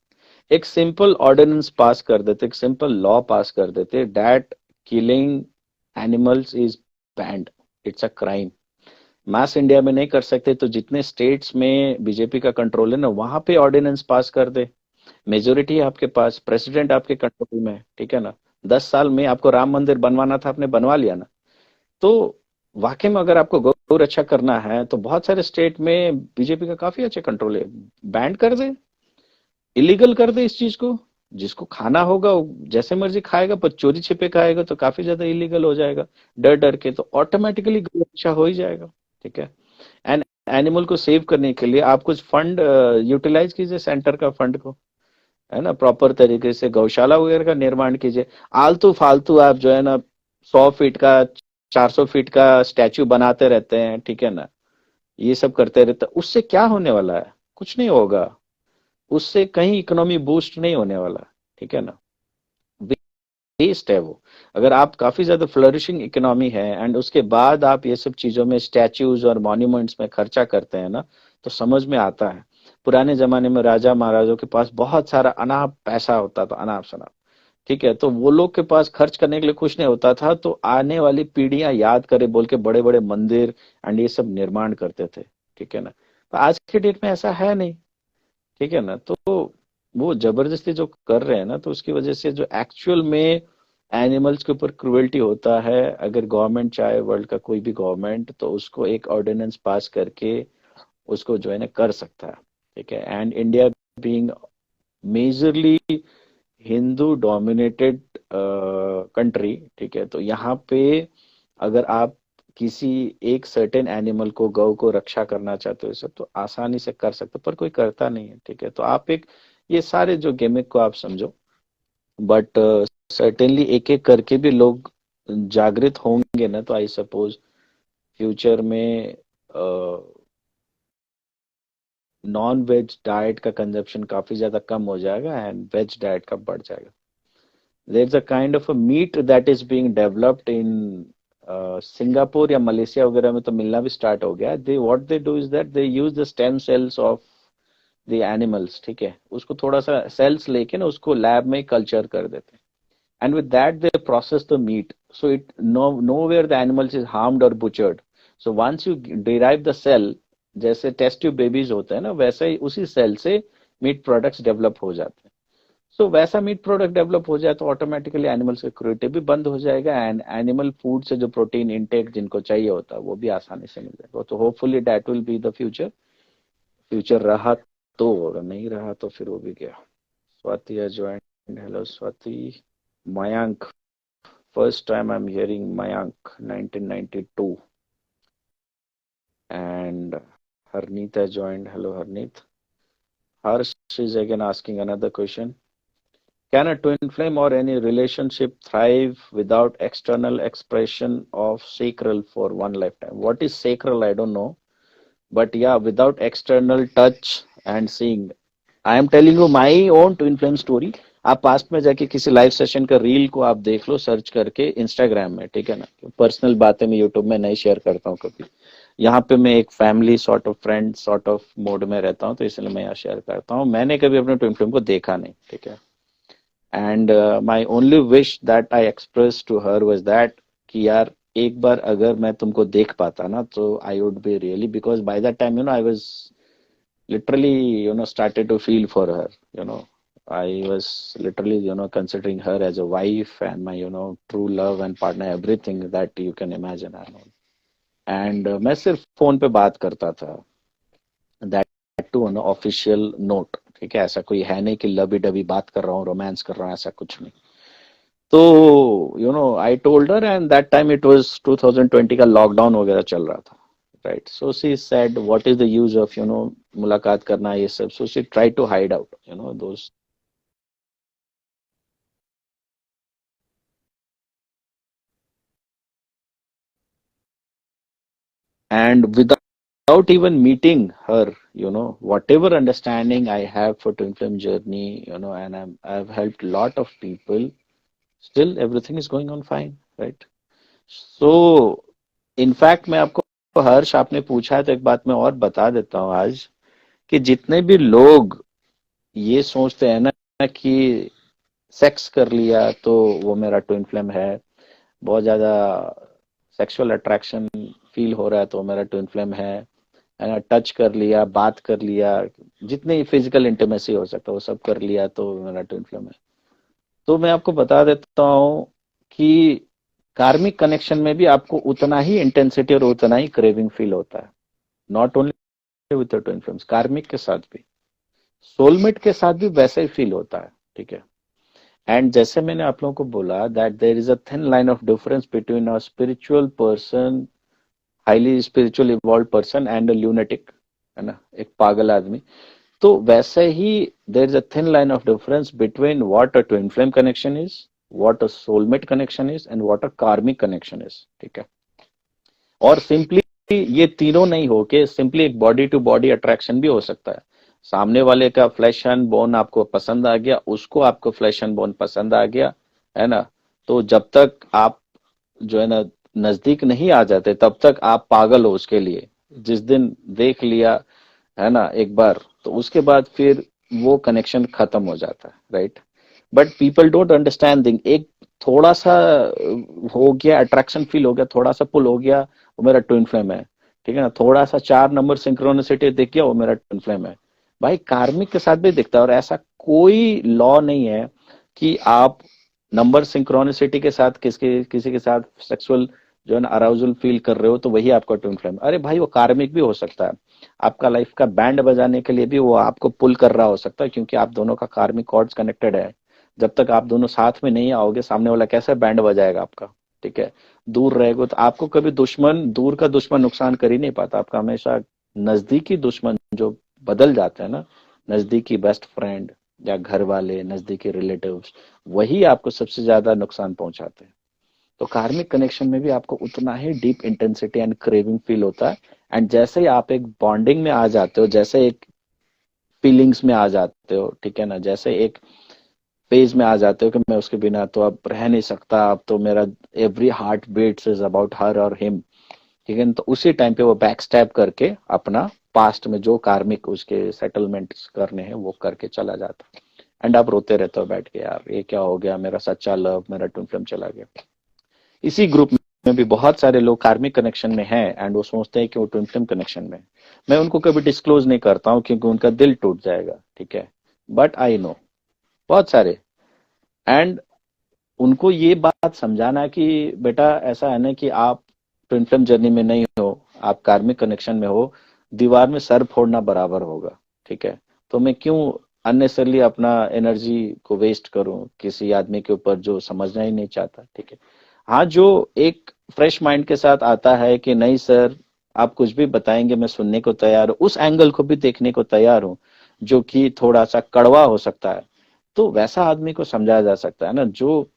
एक सिंपल ऑर्डिनेंस पास कर देते, एक सिंपल लॉ पास कर देते, that killing animals is band, it's a crime. Mass India में नहीं कर सकते, तो जितने स्टेट्स में बीजेपी का कंट्रोल है ना, वहां पे ऑर्डिनेंस पास कर दे। मेजोरिटी है आपके पास, प्रेसिडेंट आपके कंट्रोल में है। ठीक है ना, 10 साल में आपको राम मंदिर बनवाना था, आपने बनवा लिया ना। तो वाकई में अगर आपको गौ रक्षा करना है तो बहुत सारे स्टेट में बीजेपी का काफी अच्छा कंट्रोल है। बैंड कर दे, इलीगल कर दे इस चीज को। जिसको खाना होगा वो जैसे मर्जी खाएगा, पर चोरी छिपे खाएगा तो काफी ज्यादा इलीगल हो जाएगा। डर डर के तो ऑटोमेटिकली गौ रक्षा हो ही जाएगा। ठीक है। एंड एनिमल को सेव करने के लिए आप कुछ फंड यूटिलाइज कीजिए, सेंटर का फंड को, है ना, प्रॉपर तरीके से गौशाला वगैरह का निर्माण कीजिए। आलतू फालतू आप जो है ना 100 फीट का, 400 फीट का स्टैचू बनाते रहते हैं, ठीक है ना, ये सब करते रहते, उससे क्या होने वाला है? कुछ नहीं होगा। उससे कहीं इकोनॉमी बूस्ट नहीं होने वाला। ठीक है ना, वेस्ट है वो। अगर आप काफी ज्यादा फ्लरिशिंग इकोनॉमी है एंड उसके बाद आप ये सब चीजों में स्टैच्यूज और मॉन्यूमेंट्स में खर्चा करते हैं ना, तो समझ में आता है। पुराने जमाने में राजा महाराजों के पास बहुत सारा अनाप पैसा होता था, अनाप शनाप। ठीक है, तो वो लोग के पास खर्च करने के लिए कुछ नहीं होता था, तो आने वाली पीढ़ियां याद करे बोल के बड़े बड़े मंदिर एंड ये सब निर्माण करते थे। ठीक है ना, तो आज के डेट में ऐसा है नहीं। ठीक है ना, तो वो जबरदस्ती जो कर रहे हैं ना, तो उसकी वजह से जो एक्चुअल में एनिमल्स के ऊपर क्रुएल्टी होता है, अगर गवर्नमेंट चाहे, वर्ल्ड का कोई भी गवर्नमेंट, तो उसको एक ऑर्डिनेंस पास करके उसको जो है ना कर सकता है। ठीक है, and India being majorly Hindu dominated country, ठीक है, तो यहाँ पे अगर आप किसी एक सर्टेन एनिमल को, गौ को रक्षा करना चाहते हो सब, तो आसानी से कर सकते हो, पर कोई करता नहीं है। ठीक है, तो आप एक, ये सारे जो गिमिक को आप समझो, बट सर्टेनली एक एक करके भी लोग जागृत होंगे ना, तो आई सपोज फ्यूचर में नॉन वेज डाइट का कंजप्शन काफी ज्यादा कम हो जाएगा एंड वेज डाइट का बढ़ जाएगा। There's a kind of a meat that is being developed in Singapore या मलेशिया वगैरह में तो मिलना भी स्टार्ट हो गया। They what they do is that they use the stem cells of the animals. ठीक है, उसको थोड़ा सा सेल्स लेके ना उसको लैब में कल्चर कर देते हैं, and with that they process the meat, so it no where the animals is harmed और butchered. So once you derive the cell, जैसे टेस्ट ट्यूब बेबीज होते हैं ना, वैसे ही उसी सेल से मीट प्रोडक्ट्स डेवलप हो जाते हैं। सो वैसा मीट प्रोडक्ट डेवलप हो जाए तो ऑटोमेटिकली एनिमल्स का क्रूएल्टी भी बंद हो जाएगा, एंड एनिमल फूड से जो प्रोटीन इंटेक जिनको चाहिए होता है वो भी आसानी से मिल जाएगा। तो hopefully that will be the future. Future रहा तो, अगर नहीं रहा तो फिर वो भी गया। Swati has joined. Hello Swati. Mayank, first time I'm hearing Mayank, 1992. And Harneet has joined. Hello Harneet. Harsh is again asking another question. Can a twin flame or any relationship thrive without external expression of sacral for one lifetime? What is sacral? I don't know. But yeah, without external touch and seeing. I am telling you my own twin flame story. आप past में जाके किसी live session का reel को आप देख लो search करके Instagram में। ठीक है ना, पर्सनल बातें मैं यूट्यूब में नहीं शेयर करता हूँ कभी। यहाँ पे मैं एक family sort of friend sort of mode में रहता हूँ, तो इसलिए मैं यहाँ शेयर करता हूँ। मैंने कभी अपने ट्विन फ्लेम को देखा नहीं। ठीक है, and my only wish that I express to her was that कि यार एक बार अगर मैं तुमको देख पाता ना, तो I would be really, because by that time I was literally started to feel for her. I was literally considering her as a wife and my true love and partner, everything that you can imagine, I know. And मैं सिर्फ phone पे बात करता था, that to official note. ठीक है, ऐसा कोई है नहीं कि लबी डबी बात कर रहा हूँ, रोमांस कर रहा हूँ, ऐसा कुछ नहीं। तो I told her, and that time it was 2020 का लॉकडाउन वगैरह चल रहा था, right. So she said what is the use of मुलाकात करना ये सब। So she try to hide out those. And without even meeting her, whatever understanding I have for twin flame journey, and I've helped a lot of people, still everything is going on fine, right? So in fact मैं आपको, हर्ष आपने पूछा है तो एक बात मैं और बता देता हूँ आज, कि जितने भी लोग ये सोचते हैं ना कि सेक्स कर लिया तो वो मेरा ट्विन फ्लेम है, बहुत ज्यादा सेक्सुअल अट्रैक्शन फील हो रहा है तो मेरा ट्विन फ्लेम है ना, टच कर लिया, बात कर लिया, जितनी फिजिकल इंटीमेसी हो सकता है वो सब कर लिया तो मेरा ट्विन फ्लेम है। तो मैं आपको बता देता हूँ कि कार्मिक कनेक्शन में भी आपको उतना ही इंटेंसिटी और उतना ही क्रेविंग फील होता है, not only with twin flames, कार्मिक के साथ भी, सोलमेट के साथ भी वैसा ही फील होता है, ठीक है। एंड जैसे मैंने आप लोगों को बोला that there is a thin line of difference between a spiritual person, highly spiritual evolve person and a lunatic, है ना, एक पागल आदमी। तो वैसे ही there is a thin line of difference between what a twin flame connection is, what a soulmate connection is and what a karmic connection is, ठीक है। और सिंपली ये तीनों नहीं हो के सिंपली एक बॉडी टू बॉडी अट्रैक्शन भी हो सकता है। सामने वाले का फ्लैश एंड बोन आपको पसंद आ गया, उसको आपको फ्लैश एंड बोन पसंद आ गया, है ना। तो जब तक आप जो है ना नजदीक नहीं आ जाते तब तक आप पागल हो उसके लिए। जिस दिन देख लिया, है ना, एक बार, तो उसके बाद फिर वो कनेक्शन खत्म हो जाता है, right. But people don't understand thing, एक थोड़ा सा हो गया अट्रैक्शन फील हो गया, थोड़ा सा पुल हो गया, वो मेरा ट्विन फ्लेम है, ठीक है ना। थोड़ा सा 4 नंबर सिंक्रोनिसिटी दिख गया, वो मेरा ट्विन फ्लेम है। भाई कार्मिक के साथ भी दिखता है, और ऐसा कोई लॉ नहीं है कि आप नंबर सिंक्रोनिसिटी के साथ किसी के साथ सेक्सुअल जो है ना अराउजल फील कर रहे हो तो वही आपका ट्विन फ्लेम। अरे भाई वो कार्मिक भी हो सकता है, आपका लाइफ का बैंड बजाने के लिए भी वो आपको पुल कर रहा हो सकता है, क्योंकि आप दोनों का कार्मिक कॉर्ड्स कनेक्टेड है। जब तक आप दोनों साथ में नहीं आओगे, सामने वाला कैसे बैंड बजाएगा आपका, ठीक है। दूर रहेगा तो आपको कभी दुश्मन, दूर का दुश्मन नुकसान कर ही नहीं पाता, आपका हमेशा नजदीकी दुश्मन जो बदल जाते हैं ना, नजदीकी बेस्ट फ्रेंड या घर वाले, नजदीकी रिलेटिव्स, वही आपको सबसे ज्यादा नुकसान पहुंचाते हैं। तो कार्मिक कनेक्शन में भी आपको उतना ही deep intensity and craving feel होता है। एंड जैसे ही आप एक बॉन्डिंग में आ जाते हो, जैसे एक फीलिंग्स में आ जाते हो, ठीक है ना, जैसे एक फेज में आ जाते हो कि मैं उसके बिना तो अब रह नहीं सकता, अब तो मेरा every heart beats is about her और हिम, ठीक है ना, तो उसी टाइम पे वो बैक स्टैप करके अपना पास्ट में जो कार्मिक उसके सेटलमेंट करने हैं वो करके चला जाता। एंड आप रोते रहते हो बैठ के, यार ये क्या हो गया, मेरा सच्चा लव, मेरा ट्विन फ्लेम चला गया। इसी ग्रुप में भी बहुत सारे लोग कार्मिक कनेक्शन में हैं एंड वो सोचते हैं कि वो ट्विन फ्लेम कनेक्शन में है। मैं उनको कभी डिस्क्लोज नहीं करता हूँ क्योंकि उनका दिल टूट जाएगा, ठीक है। बट आई नो बहुत सारे, एंड उनको ये बात समझाना कि बेटा ऐसा है ना कि आप ट्विन फ्लेम जर्नी में नहीं हो, आप कार्मिक कनेक्शन में हो, दीवार में सर फोड़ना बराबर होगा, ठीक है। तो मैं क्यों अननेसरली अपना एनर्जी को वेस्ट करूं किसी आदमी के ऊपर जो समझना ही नहीं चाहता, ठीक है। हाँ, जो एक फ्रेश माइंड के साथ आता है कि नहीं सर आप कुछ भी बताएंगे मैं सुनने को तैयार हूँ, उस एंगल को भी देखने को तैयार हूँ जो कि थोड़ा सा कड़वा हो सकता है, तो वैसा आदमी को समझाया जा सकता है ना। जो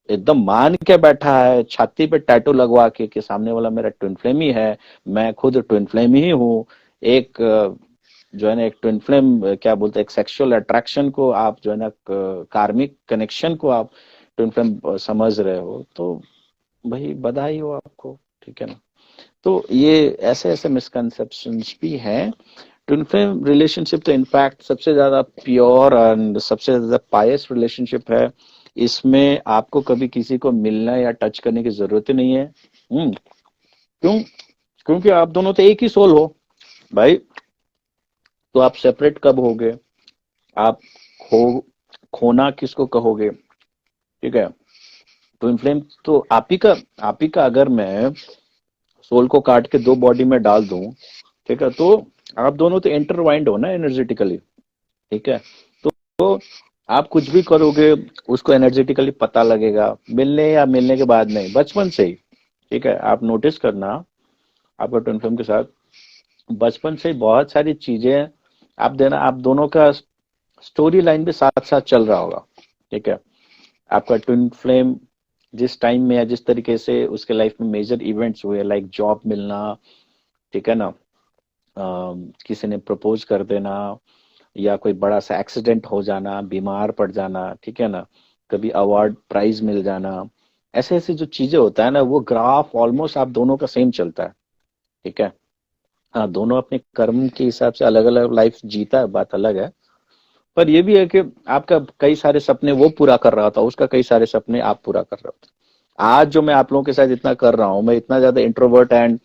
एकदम मान के बैठा है छाती पे टैटू लगवा के कि सामने वाला मेरा ट्विन फ्लेम ही है, मैं खुद ट्विन फ्लेम ही हूँ, एक जो है ना एक ट्विन फ्लेम क्या बोलते हैं, एक सेक्सुअल अट्रैक्शन को आप जो है ना कार्मिक कनेक्शन को आप ट्विन फ्लेम समझ रहे हो, तो भाई बधाई हो आपको, ठीक है ना। तो ये ऐसे ऐसे मिसकंसेप्शंस भी हैं। ट्विन फ्लेम रिलेशनशिप तो इनफैक्ट सबसे ज्यादा प्योर एंड सबसे ज्यादा पायस रिलेशनशिप है। इसमें आपको कभी किसी को मिलना या टच करने की जरूरत ही नहीं है। क्यों? क्योंकि आप दोनों तो एक ही सोल हो भाई। तो आप सेपरेट कब होगे? आप खो खोना किसको कहोगे, ठीक है। ट्विन फ्लेम तो आप ही का अगर मैं सोल को काट के 2 बॉडी में डाल दूं, ठीक है, तो आप दोनों तो इंटरवाइंड हो ना एनर्जेटिकली, ठीक है। तो आप कुछ भी करोगे उसको एनर्जेटिकली पता लगेगा, मिलने या मिलने के बाद नहीं, बचपन से ही, ठीक है। आप नोटिस करना आपका ट्विन फ्लेम के साथ बचपन से ही बहुत सारी चीजें आप देना, आप दोनों का स्टोरी लाइन भी साथ साथ चल रहा होगा, ठीक है। आपका ट्विन फ्लेम जिस टाइम में या जिस तरीके से उसके लाइफ में मेजर इवेंट्स हुए, लाइक जॉब मिलना, ठीक है ना, किसी ने प्रपोज कर देना, या कोई बड़ा सा एक्सीडेंट हो जाना, बीमार पड़ जाना, ठीक है ना, कभी अवार्ड प्राइज मिल जाना, ऐसे ऐसे जो चीजें होता है ना, वो ग्राफ ऑलमोस्ट आप दोनों का सेम चलता है, ठीक है। हाँ, दोनों अपने कर्म के हिसाब से अलग अलग लाइफ जीता है, बात अलग है। पर ये भी है कि आपका कई सारे सपने वो पूरा कर रहा था, उसका कई सारे सपने आप पूरा कर रहे हो। आज जो मैं आप लोगों के साथ इतना कर रहा हूँ, मैं इतना ज्यादा इंट्रोवर्ट एंड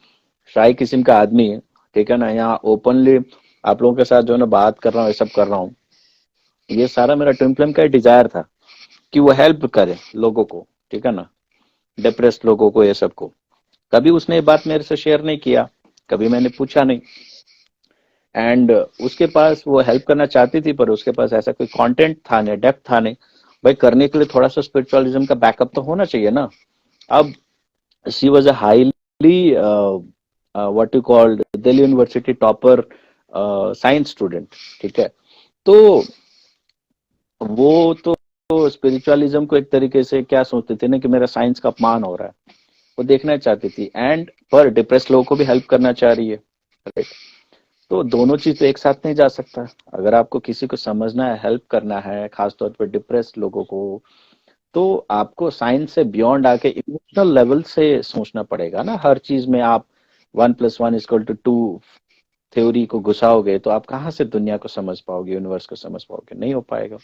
शाई किस्म का आदमी, ठीक है ना, यहाँ ओपनली आप लोगों के साथ जो है ना बात कर रहा हूँ, ये सब कर रहा हूँ, ये सारा मेरा ट्विन फ्लेम का डिजायर था कि वो हेल्प करे लोगों को, ठीक है ना। डिप्रेस्ड लोगों को, ये सबको। कभी उसने ये बात मेरे से शेयर नहीं किया, कभी मैंने पूछा नहीं। एंड उसके पास, वो हेल्प करना चाहती थी पर उसके पास ऐसा कोई कंटेंट था नहीं, डेप्थ था नहीं। भाई करने के लिए थोड़ा सा स्पिरिचुअलिज्म का बैकअप तो होना चाहिए ना। अब she was a highly what you called Delhi university topper science student, ठीक है। तो वो तो स्पिरिचुअलिज्म को एक तरीके से क्या सोचती थी ना, कि मेरा साइंस का अपमान हो रहा है, वो देखना चाहती थी। एंड पर डिप्रेस लोगों को भी हेल्प करना चाह रही है, राइट। तो दोनों चीज तो एक साथ नहीं जा सकता। अगर आपको किसी को समझना है, हेल्प करना है, खासतौर पर डिप्रेस लोगों को, तो आपको साइंस से बियॉन्ड आके इमोशनल लेवल से सोचना पड़ेगा ना। हर चीज में आप 1+1=2 थ्योरी को घुसाओगे तो आप कहाँ से दुनिया को समझ पाओगे, यूनिवर्स को समझ पाओगे, नहीं हो पाएगा।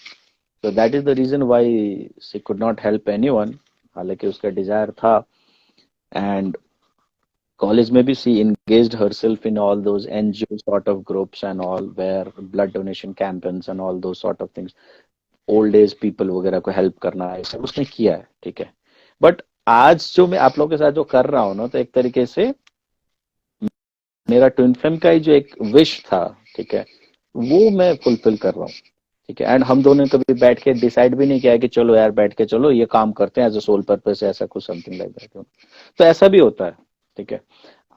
तो that is the reason why she could not help anyone, हालांकि उसका डिजायर था। एंड कॉलेज में भी she engaged herself in all those NGO sort of groups and all, where blood donation campaigns and all those sort of things, old age people वगैरह को help करना है, सब उसने किया है, ठीक है। बट आज जो मैं आप लोगों के साथ जो कर रहा हूँ ना, तो एक तरीके से मेरा ट्विन फ्लेम का ही जो एक विश था, ठीक है, वो मैं फुलफिल कर रहा हूँ, ठीक है। एंड हम दोनों ने कभी बैठ के डिसाइड भी नहीं किया कि चलो यार बैठ के चलो ये काम करते हैं एज अ सोल पर्पस, ऐसा कुछ समथिंग लाइक दैट। तो ऐसा भी होता है, ठीक है।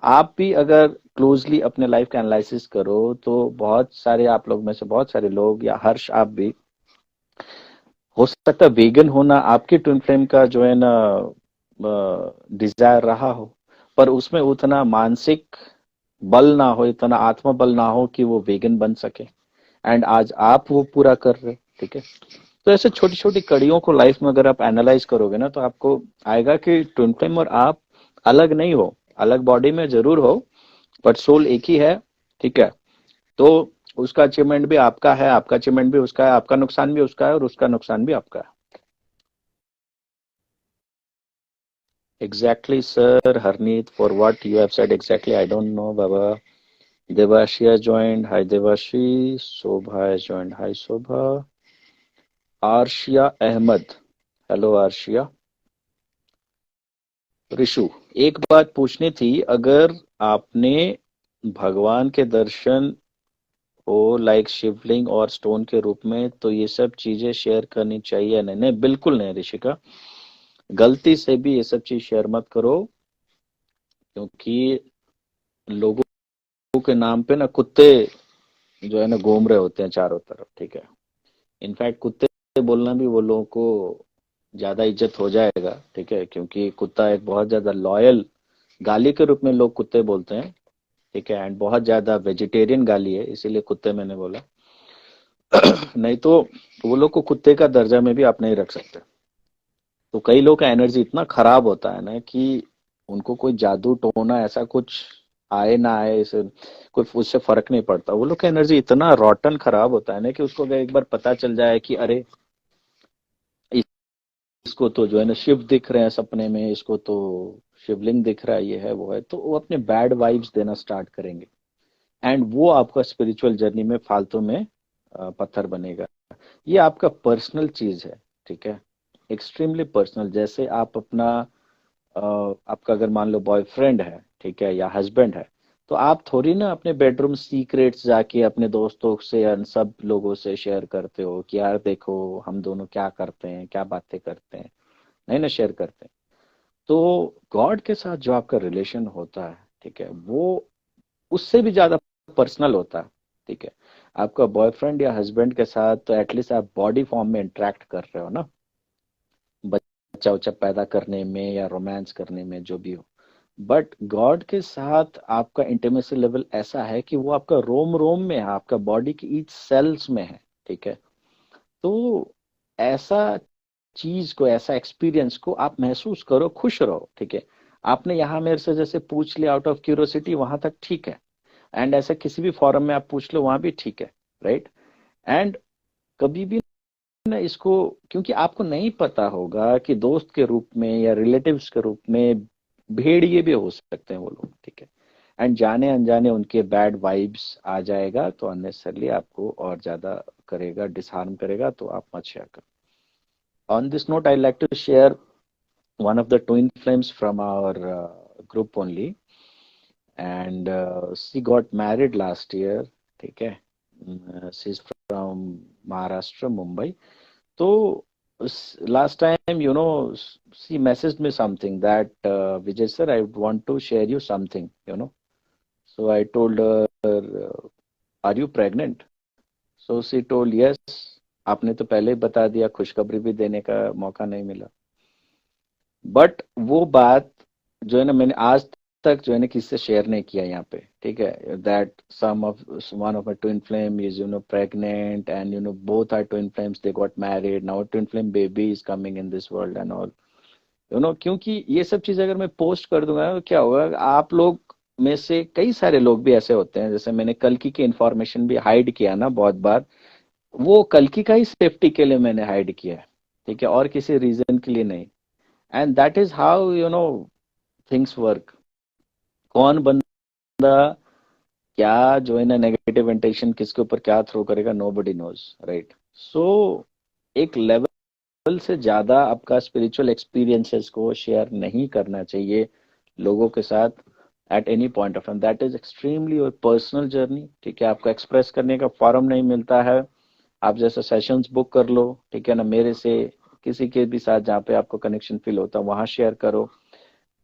आप भी अगर क्लोजली अपने लाइफ का एनालिसिस करो तो बहुत सारे आप लोग में से बहुत सारे लोग, या हर्ष आप भी, हो सकता है वेगन होना आपके ट्विन फ्लेम का जो है ना डिजायर रहा हो, पर उसमें उतना मानसिक बल ना हो, इतना आत्मबल ना हो कि वो वेगन बन सके। एंड आज आप वो पूरा कर रहे हो, ठीक है। तो ऐसे छोटी छोटी कड़ियों को लाइफ में अगर आप एनालाइज करोगे ना, तो आपको आएगा कि ट्विन फ्लेम और आप अलग नहीं हो, अलग बॉडी में जरूर हो, बट सोल एक ही है, ठीक है। तो उसका अचीवमेंट भी आपका है, आपका अचीवमेंट भी उसका है, आपका नुकसान भी उसका है, और उसका नुकसान भी आपका है। Exactly, sir. Harneet, for what you have said exactly, I don't know, Baba. Devashi has joined. Hi, Devashi. Shobha has joined. Hi, Shobha. Arshia Ahmed. Hello, Arshia. Rishu, एक बात पूछनी थी, अगर आपने भगवान के दर्शन हो लाइक शिवलिंग और स्टोन के रूप में, तो ये सब चीजें शेयर करनी चाहिए? नहीं नहीं, बिल्कुल नहीं ऋषिका, गलती से भी ये सब चीज शेयर मत करो, क्योंकि लोगों के नाम पे ना कुत्ते जो है ना घूम रहे होते हैं चारों तरफ, ठीक है। इनफैक्ट कुत्ते बोलना भी वो लोगों को ज्यादा इज्जत हो जाएगा, ठीक है, क्योंकि कुत्ता एक बहुत ज्यादा लॉयल गाली के रूप में लोग कुत्ते बोलते हैं, ठीक है। एंड बहुत ज्यादा वेजिटेरियन गाली है, इसीलिए कुत्ते मैंने बोला। नहीं तो वो लोग को कुत्ते का दर्जा में भी आप नहीं रख सकते। तो कई लोग का एनर्जी इतना खराब होता है ना कि उनको कोई जादू टोना ऐसा कुछ आए ना आए, इसे कोई उससे फर्क नहीं पड़ता। वो लोग का एनर्जी इतना रॉटन खराब होता है ना कि उसको अगर एक बार पता चल जाए कि अरे इसको तो जो है ना शिव दिख रहे हैं सपने में, इसको तो शिवलिंग दिख रहा है, ये है वो है, तो वो अपने बैड वाइब्स देना स्टार्ट करेंगे। एंड वो आपका स्पिरिचुअल जर्नी में फालतू में पत्थर बनेगा। ये आपका पर्सनल चीज है, ठीक है, एक्सट्रीमली पर्सनल। जैसे आप अपना आपका अगर मान लो बॉयफ्रेंड है, ठीक है, या हस्बैंड है, तो आप थोड़ी ना अपने बेडरूम सीक्रेट्स जाके अपने दोस्तों से या सब लोगों से शेयर करते हो कि यार देखो हम दोनों क्या करते हैं, क्या बातें करते हैं, नहीं ना शेयर करते। तो गॉड के साथ जो आपका रिलेशन होता है, ठीक है, वो उससे भी ज्यादा पर्सनल होता है, ठीक है। आपका बॉयफ्रेंड या हस्बैंड के साथ तो एटलीस्ट आप बॉडी फॉर्म में इंटरेक्ट कर रहे हो ना, बच्चा उच्चा पैदा करने में या रोमांस करने में, जो भी हो। बट गॉड के साथ आपका इंटीमेसी लेवल ऐसा है कि वो आपका रोम रोम में है, आपका बॉडी की ईच सेल्स में है, ठीक है। तो ऐसा चीज को, ऐसा एक्सपीरियंस को आप महसूस करो, खुश रहो, ठीक है। आपने यहाँ मेरे से जैसे पूछ लिया आउट ऑफ क्यूरियोसिटी, वहां तक ठीक है। एंड ऐसा किसी भी फॉरम में आप पूछ लो, वहां भी ठीक है, राइट। एंड कभी भी ना इसको, क्योंकि आपको नहीं पता होगा कि दोस्त के रूप में या रिलेटिव्स के रूप में भेड़िए भी हो सकते हैं वो लोग, ठीक है। एंड जाने अनजाने उनके बैड वाइब्स आ जाएगा तो अननेसेसरली आपको और ज्यादा करेगा, डिसहार्म करेगा, तो आप मत शेयर करो। On this note I like to share one of the twin flames from our group only, and she got married last year. ठीक है, she's from Maharashtra, Mumbai. So last time, she messaged me something that Vijay sir, I want to share you something. So I told her, are you pregnant? So she told yes. आपने तो पहले ही बता दिया, खुशखबरी भी देने का मौका नहीं मिला. बट वो बात जो है ना, मैंने आज तक जो है ना किसी से शेयर नहीं किया यहाँ पे. ठीक है, that some of one of my twin flame is pregnant, and both are twin flames, they got married now, twin flame baby is coming in this world and all. क्योंकि ये सब चीजें अगर मैं पोस्ट कर दूंगा तो क्या होगा, आप लोग में से कई सारे लोग भी ऐसे होते हैं, जैसे मैंने कल्कि की इंफॉर्मेशन भी हाइड किया ना बहुत बार, वो कल्कि का ही सेफ्टी के लिए मैंने हाइड किया है. ठीक है, और किसी रीजन के लिए नहीं. And that is how things work. कौन बंदा क्या जो है ना नेगेटिव इंटेंशन किसके ऊपर क्या थ्रो करेगा, नो बडी नोज, राइट. सो एक लेवल से ज्यादा आपका स्पिरिचुअल एक्सपीरियंसेस को शेयर नहीं करना चाहिए लोगों के साथ at any point of time. That is extremely your personal journey. ठीक है, आपको एक्सप्रेस करने का फॉरम नहीं मिलता है, आप जैसे सेशंस बुक कर लो. ठीक है ना, मेरे से किसी के भी साथ जहाँ पे आपको कनेक्शन फील होता है वहां शेयर करो,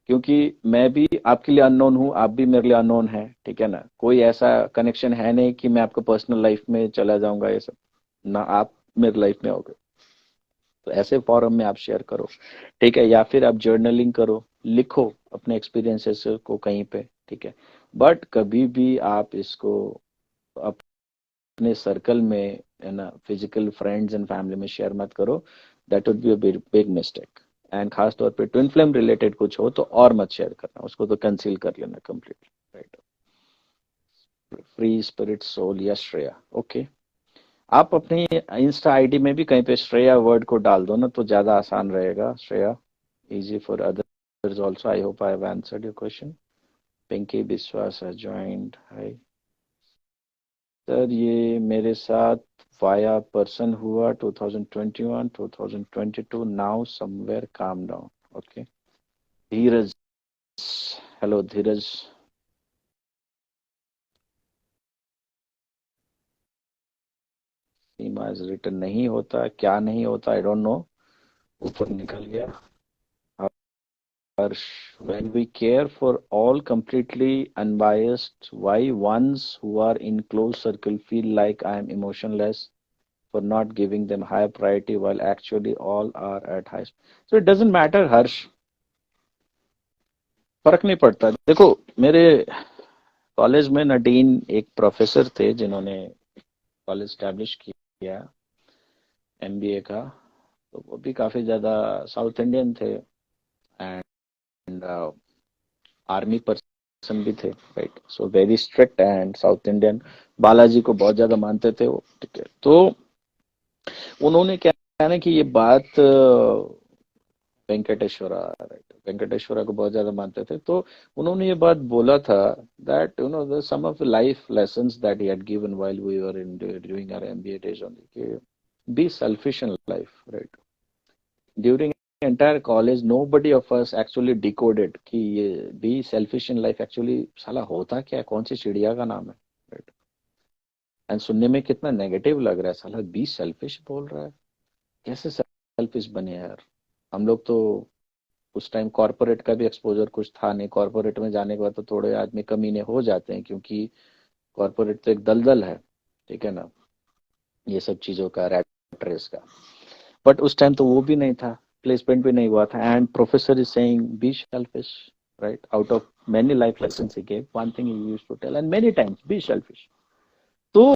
क्योंकि मैं भी आपके लिए अननोन हूँ, आप भी मेरे लिए अननोन है. ठीक है ना, कोई ऐसा कनेक्शन है नहीं कि मैं आपको पर्सनल लाइफ में चला जाऊंगा, ये सब ना आप मेरे लाइफ में होगे. तो ऐसे फॉरम में आप शेयर करो. ठीक है, या फिर आप जर्नलिंग करो, लिखो अपने एक्सपीरियंसेस को कहीं पे. ठीक है, बट कभी भी आप इसको अपने सर्कल में, है ना, फिजिकल फ्रेंड्स एंड फैमिली में शेयर मत करो. That would be a big mistake. And खास तौर पे ट्विन फ्लेम रिलेटेड कुछ हो तो और मत शेयर करना, उसको तो कंसील कर लेना completely, right. Free spirit soul, yes Shreya, okay. आप अपनी इंस्टा आईडी में भी कहीं पे श्रेया वर्ड को डाल दो ना, तो ज्यादा आसान रहेगा Shreya. Easy for others also. I hope I have answered your question. Pinky Vishwas has joined. Hi sir, ये मेरे साथ वाया पर्सन हुआ 2021 2022. Now somewhere calm down. Okay. Dheeraj, hello Dheeraj. Seema is return नहीं होता, क्या नहीं होता, आई डोंट नो. ऊपर निकल गया. Harsh, when we care for all completely unbiased, why ones who are in close circle feel like I am emotionless for not giving them higher priority while actually all are at high. So it doesn't matter, Harsh. फर्क नहीं पड़ता. देखो, मेरे college में नडीन एक professor थे जिन्होंने college establish किया एमबीए का. तो वो भी काफी ज्यादा साउथ इंडियन थे, एंड आर्मी पर्सन भी थे, right. So very strict and south Indian. Balaji को बहुत ज्यादा मानते थे वो. ठीक है, तो उन्होंने क्या है ना कि ये बात वेंकटेश्वरा, राइट, वेंकटेश्वरा को बहुत ज्यादा मानते थे. तो उन्होंने ये बात बोला था that some of life lessons that he had given while we were in doing our MBA days only. Be selfish in life, right. During entire college nobody of us actually decoded कि ये be selfish in life actually साला होता क्या है, कौन सी चिड़िया का नाम है, राइट. एंड सुनने में कितना नेगेटिव लग रहा है, साला बी सेल्फिश बोल रहा है. कैसे सेल्फिश बने यार हम लोग. तो उस टाइम कॉर्पोरेट का भी एक्सपोजर कुछ था नहीं. कॉर्पोरेट में जाने के बाद तो थोड़े आदमी कमीने हो जाते हैं, क्योंकि कॉर्पोरेट तो एक दलदल है. ठीक है ना, ये सब चीजों का, रैट रेस का. बट उस टाइम तो वो भी नहीं था, प्लेसमेंट भी नहीं हुआ था. And professor is saying be selfish, right. Out of many life lessons he gave, one thing he used to tell and many times, be selfish. तो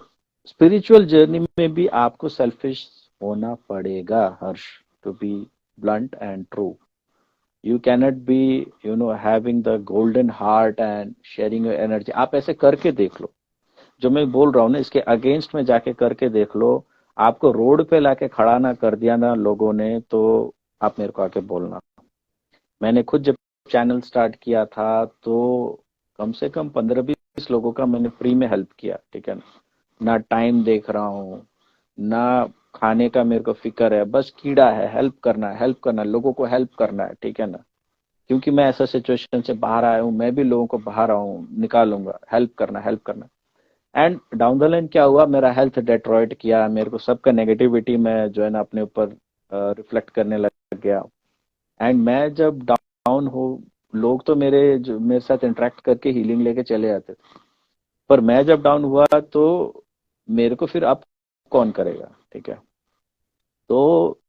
स्पिरिचुअल जर्नी में भी आपको सेल्फिश होना पड़ेगा, Harsh, to be blunt and true. You cannot be, having the golden heart and sharing your energy. आप ऐसे करके देख लो. जो मैं बोल रहा हूँ ना, इसके अगेंस्ट में जाके करके देख लो. आपको रोड पे लाके खड़ा ना कर दिया ना लोगों ने, तो आप मेरे को आके बोलना. मैंने खुद जब चैनल स्टार्ट किया था तो कम से कम 15-20 लोगों का मैंने फ्री में हेल्प किया. ठीक है ना टाइम देख रहा हूँ, ना खाने का मेरे को फिक्र है, बस कीड़ा है, हेल्प करना, लोगों को हेल्प करना है, ठीक है ना। क्योंकि मैं ऐसा सिचुएशन से बाहर आया हूँ, मैं भी लोगों को बाहर आऊँ निकालूंगा, हेल्प करना। एंड डाउन द लाइन क्या हुआ, मेरा हेल्थ डेट्रॉइट किया, मेरे को सबका नेगेटिविटी में जो है ना अपने ऊपर रिफ्लेक्ट करने लग गया। एंड मैं जब डाउन हो, लोग तो मेरे जो मेरे साथ इंटरेक्ट करके हीलिंग लेके चले जाते थे, पर मैं जब डाउन हुआ तो मेरे को फिर अब कौन करेगा, ठीक है। तो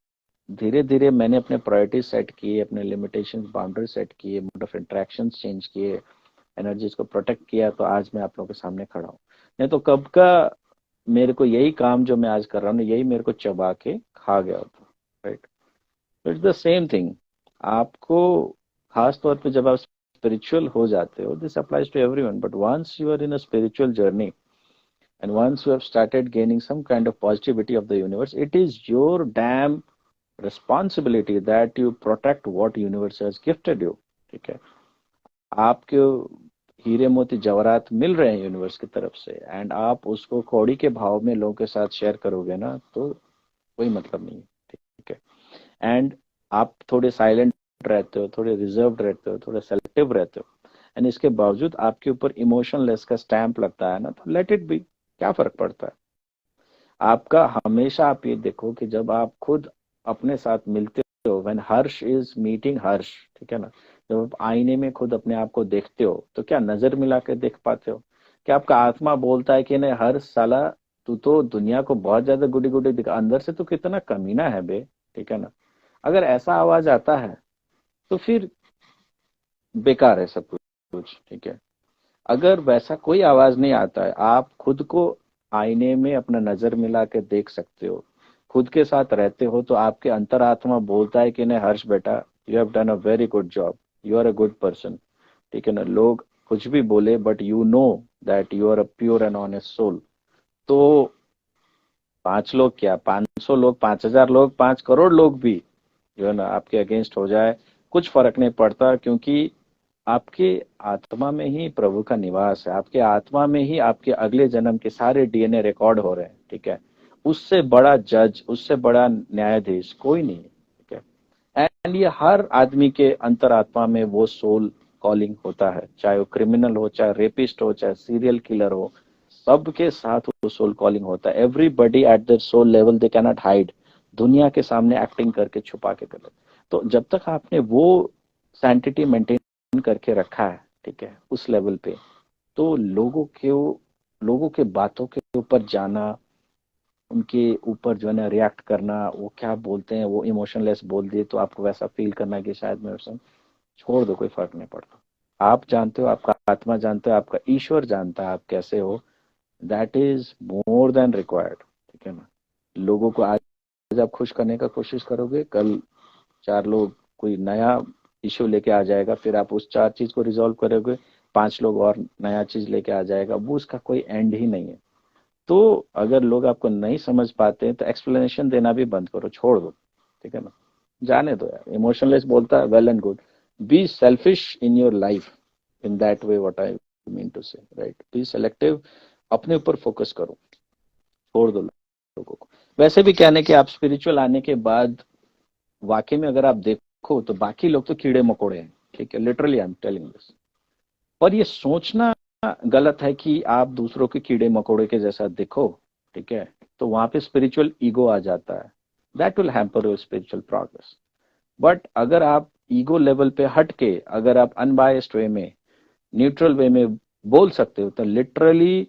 धीरे धीरे मैंने अपने प्रायोरिटीज सेट किए, अपने लिमिटेशंस बाउंड्री सेट किए, मोड ऑफ इंटरेक्शंस चेंज किए, एनर्जीज को प्रोटेक्ट किया, तो आज मैं आप लोगों के सामने खड़ा हूँ। नहीं तो कब का मेरे को यही काम जो मैं आज कर रहा हूँ यही मेरे को चबा के खा गया होता, right. It's the same thing. आपको खास तौर पे जब आप स्पिरिचुअल हो जाते हो, this applies to everyone, but once you are in a spiritual journey and once you have started gaining some kind of positivity of the universe, it is your damn responsibility that you protect what universe has gifted you, ठीक है। आपको हीरे मोती जवाहरात मिल रहे हैं universe की तरफ से, एंड आप उसको कौड़ी के भाव में लोगों के साथ शेयर करोगे ना, तो कोई मतलब नहीं है, ठीक है। एंड आप थोड़े साइलेंट रहते हो, थोड़े रिजर्व्ड रहते हो, थोड़े सेलेक्टिव रहते हो, एंड इसके बावजूद आपके ऊपर इमोशनलेस का स्टैंप लगता है ना, तो लेट इट बी, क्या फर्क पड़ता है आपका। हमेशा आप ये देखो कि जब आप खुद अपने साथ मिलते हो, व्हेन हर्ष इज मीटिंग हर्ष, ठीक है ना, जब आप आईने में खुद अपने आप को देखते हो तो क्या नजर मिला के देख पाते हो? क्या आपका आत्मा बोलता है कि नहीं हर साला तू तो दुनिया को बहुत ज्यादा गुडी गुडी दिखा, अंदर से तो कितना कमीना है बे, ठीक है ना। अगर ऐसा आवाज आता है तो फिर बेकार है सब कुछ, ठीक है। अगर वैसा कोई आवाज नहीं आता है, आप खुद को आईने में अपना नजर मिला के देख सकते हो, खुद के साथ रहते हो, तो आपके अंतरात्मा बोलता है कि नहीं हर्ष बेटा, you have done a very good job, you are a good person, ठीक है ना। लोग कुछ भी बोले, but you know that you are a pure and honest soul. तो 5 लोग क्या, 500 लोग, 5,000 लोग, 5 करोड़ लोग भी जो है ना आपके अगेंस्ट हो जाए, कुछ फर्क नहीं पड़ता, क्योंकि आपके आत्मा में ही प्रभु का निवास है, आपके आत्मा में ही आपके अगले जन्म के सारे डीएनए रिकॉर्ड हो रहे हैं, ठीक है। उससे बड़ा जज, उससे बड़ा न्यायाधीश कोई नहीं है, ठीक है। एंड ये हर आदमी के अंतरात्मा में वो सोल कॉलिंग होता है, चाहे वो क्रिमिनल हो, चाहे रेपिस्ट हो, चाहे सीरियल किलर हो, सबके साथ वो सोल कॉलिंग होता है। Everybody at their soul level they cannot hide, दुनिया के सामने एक्टिंग करके छुपा के कर। तो जब तक आपने वो सैंटिटी मेंटेन करके रखा है, ठीक है, उस लेवल पे, तो लोगों के बातों के ऊपर जाना, उनके ऊपर जो है ना रिएक्ट करना, वो क्या बोलते हैं, वो इमोशनलेस बोल दिए तो आपको वैसा फील करना कि शायद मेरे से, छोड़ दो, कोई फर्क नहीं पड़ता। आप जानते हो, आपका आत्मा जानते हो, आपका ईश्वर जानता है आप कैसे हो, that is more than required, ठीक है ना। लोगों को आज आप खुश करने का कोशिश करोगे, कल 4 लोग कोई नया इश्यू लेके आ जाएगा, फिर आप उस 4 चीज को रिजॉल्व करोगे, 5 लोग और नया चीज लेके आ जाएगा, वो उसका कोई एंड ही नहीं है। तो अगर लोग आपको नहीं समझ पाते हैं तो एक्सप्लेनेशन देना भी बंद करो, छोड़ दो, ठीक है ना। जाने दो यार, इमोशनलेस बोलता है well and good, be selfish in your life, in that way what I mean to say, right. Be selective, अपने ऊपर फोकस करो, छोड़ दो लोगों को। वैसे भी कहने के आप स्पिरिचुअल आने के बाद वाकई में अगर आप देखो तो बाकी लोग तो कीड़े मकोड़े हैं, ठीक है, literally I am telling this. पर ये सोचना गलत है कि आप दूसरों के कीड़े मकोड़े के जैसा दिखो, ठीक है, तो वहां पे स्पिरिचुअल ईगो आ जाता है, that will hamper your spiritual progress. But अगर आप ईगो लेवल पे हट के, अगर आप अनबायस्ड वे में, न्यूट्रल वे में बोल सकते हो, तो लिटरली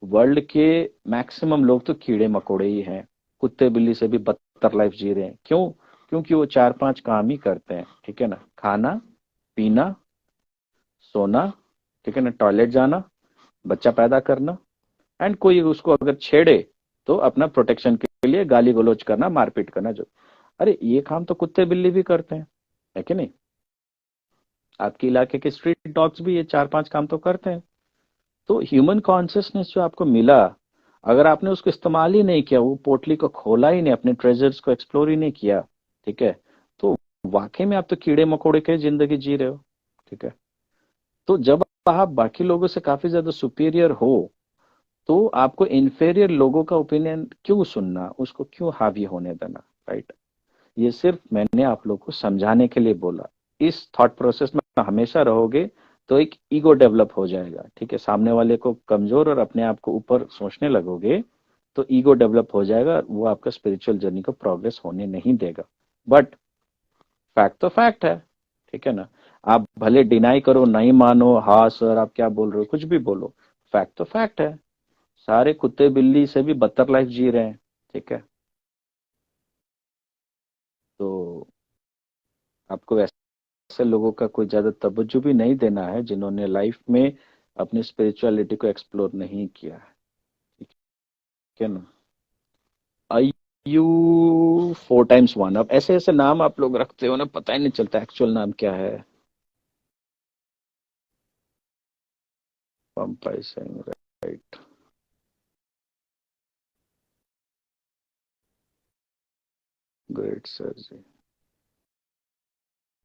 वर्ल्ड के मैक्सिमम लोग तो कीड़े मकोड़े ही हैं, कुत्ते बिल्ली से भी बदतर लाइफ जी रहे हैं। क्यों? क्योंकि वो 4-5 काम ही करते हैं, ठीक है ना, खाना, पीना, सोना, ठीक है ना, टॉयलेट जाना, बच्चा पैदा करना, एंड कोई उसको अगर छेड़े तो अपना प्रोटेक्शन के लिए गाली गलौज करना, मारपीट करना। जो, अरे ये काम तो कुत्ते बिल्ली भी करते हैं, है कि नहीं? आपके इलाके के स्ट्रीट डॉग्स भी ये 4-5 काम तो करते हैं। तो ह्यूमन कॉन्शियसनेस जो आपको मिला, अगर आपने उसको इस्तेमाल ही नहीं किया, वो पोटली को खोला ही नहीं, अपने ट्रेजर्स को एक्सप्लोर ही नहीं किया, ठीक है, तो वाकई में आप तो कीड़े मकोड़े के जिंदगी जी रहे हो, ठीक है। तो जब आप बाकी लोगों से काफी ज्यादा सुपीरियर हो, तो आपको इन्फेरियर लोगों का ओपिनियन क्यों सुनना, उसको क्यों हावी होने देना, राइट? ये सिर्फ मैंने आप लोग को समझाने के लिए बोला। इस थॉट प्रोसेस में हमेशा रहोगे तो एक ईगो डेवलप हो जाएगा, ठीक है? सामने वाले को कमजोर और अपने आप को ऊपर सोचने लगोगे तो ईगो डेवलप हो जाएगा, वो आपका स्पिरिचुअल जर्नी को प्रोग्रेस होने नहीं देगा। बट फैक्ट तो फैक्ट है, ठीक है ना? आप भले डिनाई करो, नहीं मानो, हाँ सर आप क्या बोल रहे हो, कुछ भी बोलो, फैक्ट तो फैक्ट है। सारे कुत्ते बिल्ली से भी बदतर लाइफ जी रहे हैं, ठीक है? तो आपको ऐसे लोगों का कोई ज्यादा तवज्जो भी नहीं देना है जिन्होंने लाइफ में अपनी स्पिरिचुअलिटी को एक्सप्लोर नहीं किया है, ठीक है ना? आई यू 4 times 1, अब ऐसे ऐसे नाम आप लोग रखते हो ना, पता ही नहीं चलता एक्चुअल नाम क्या है। पंपाई सिंह, राइट? ग्रेट सर जी।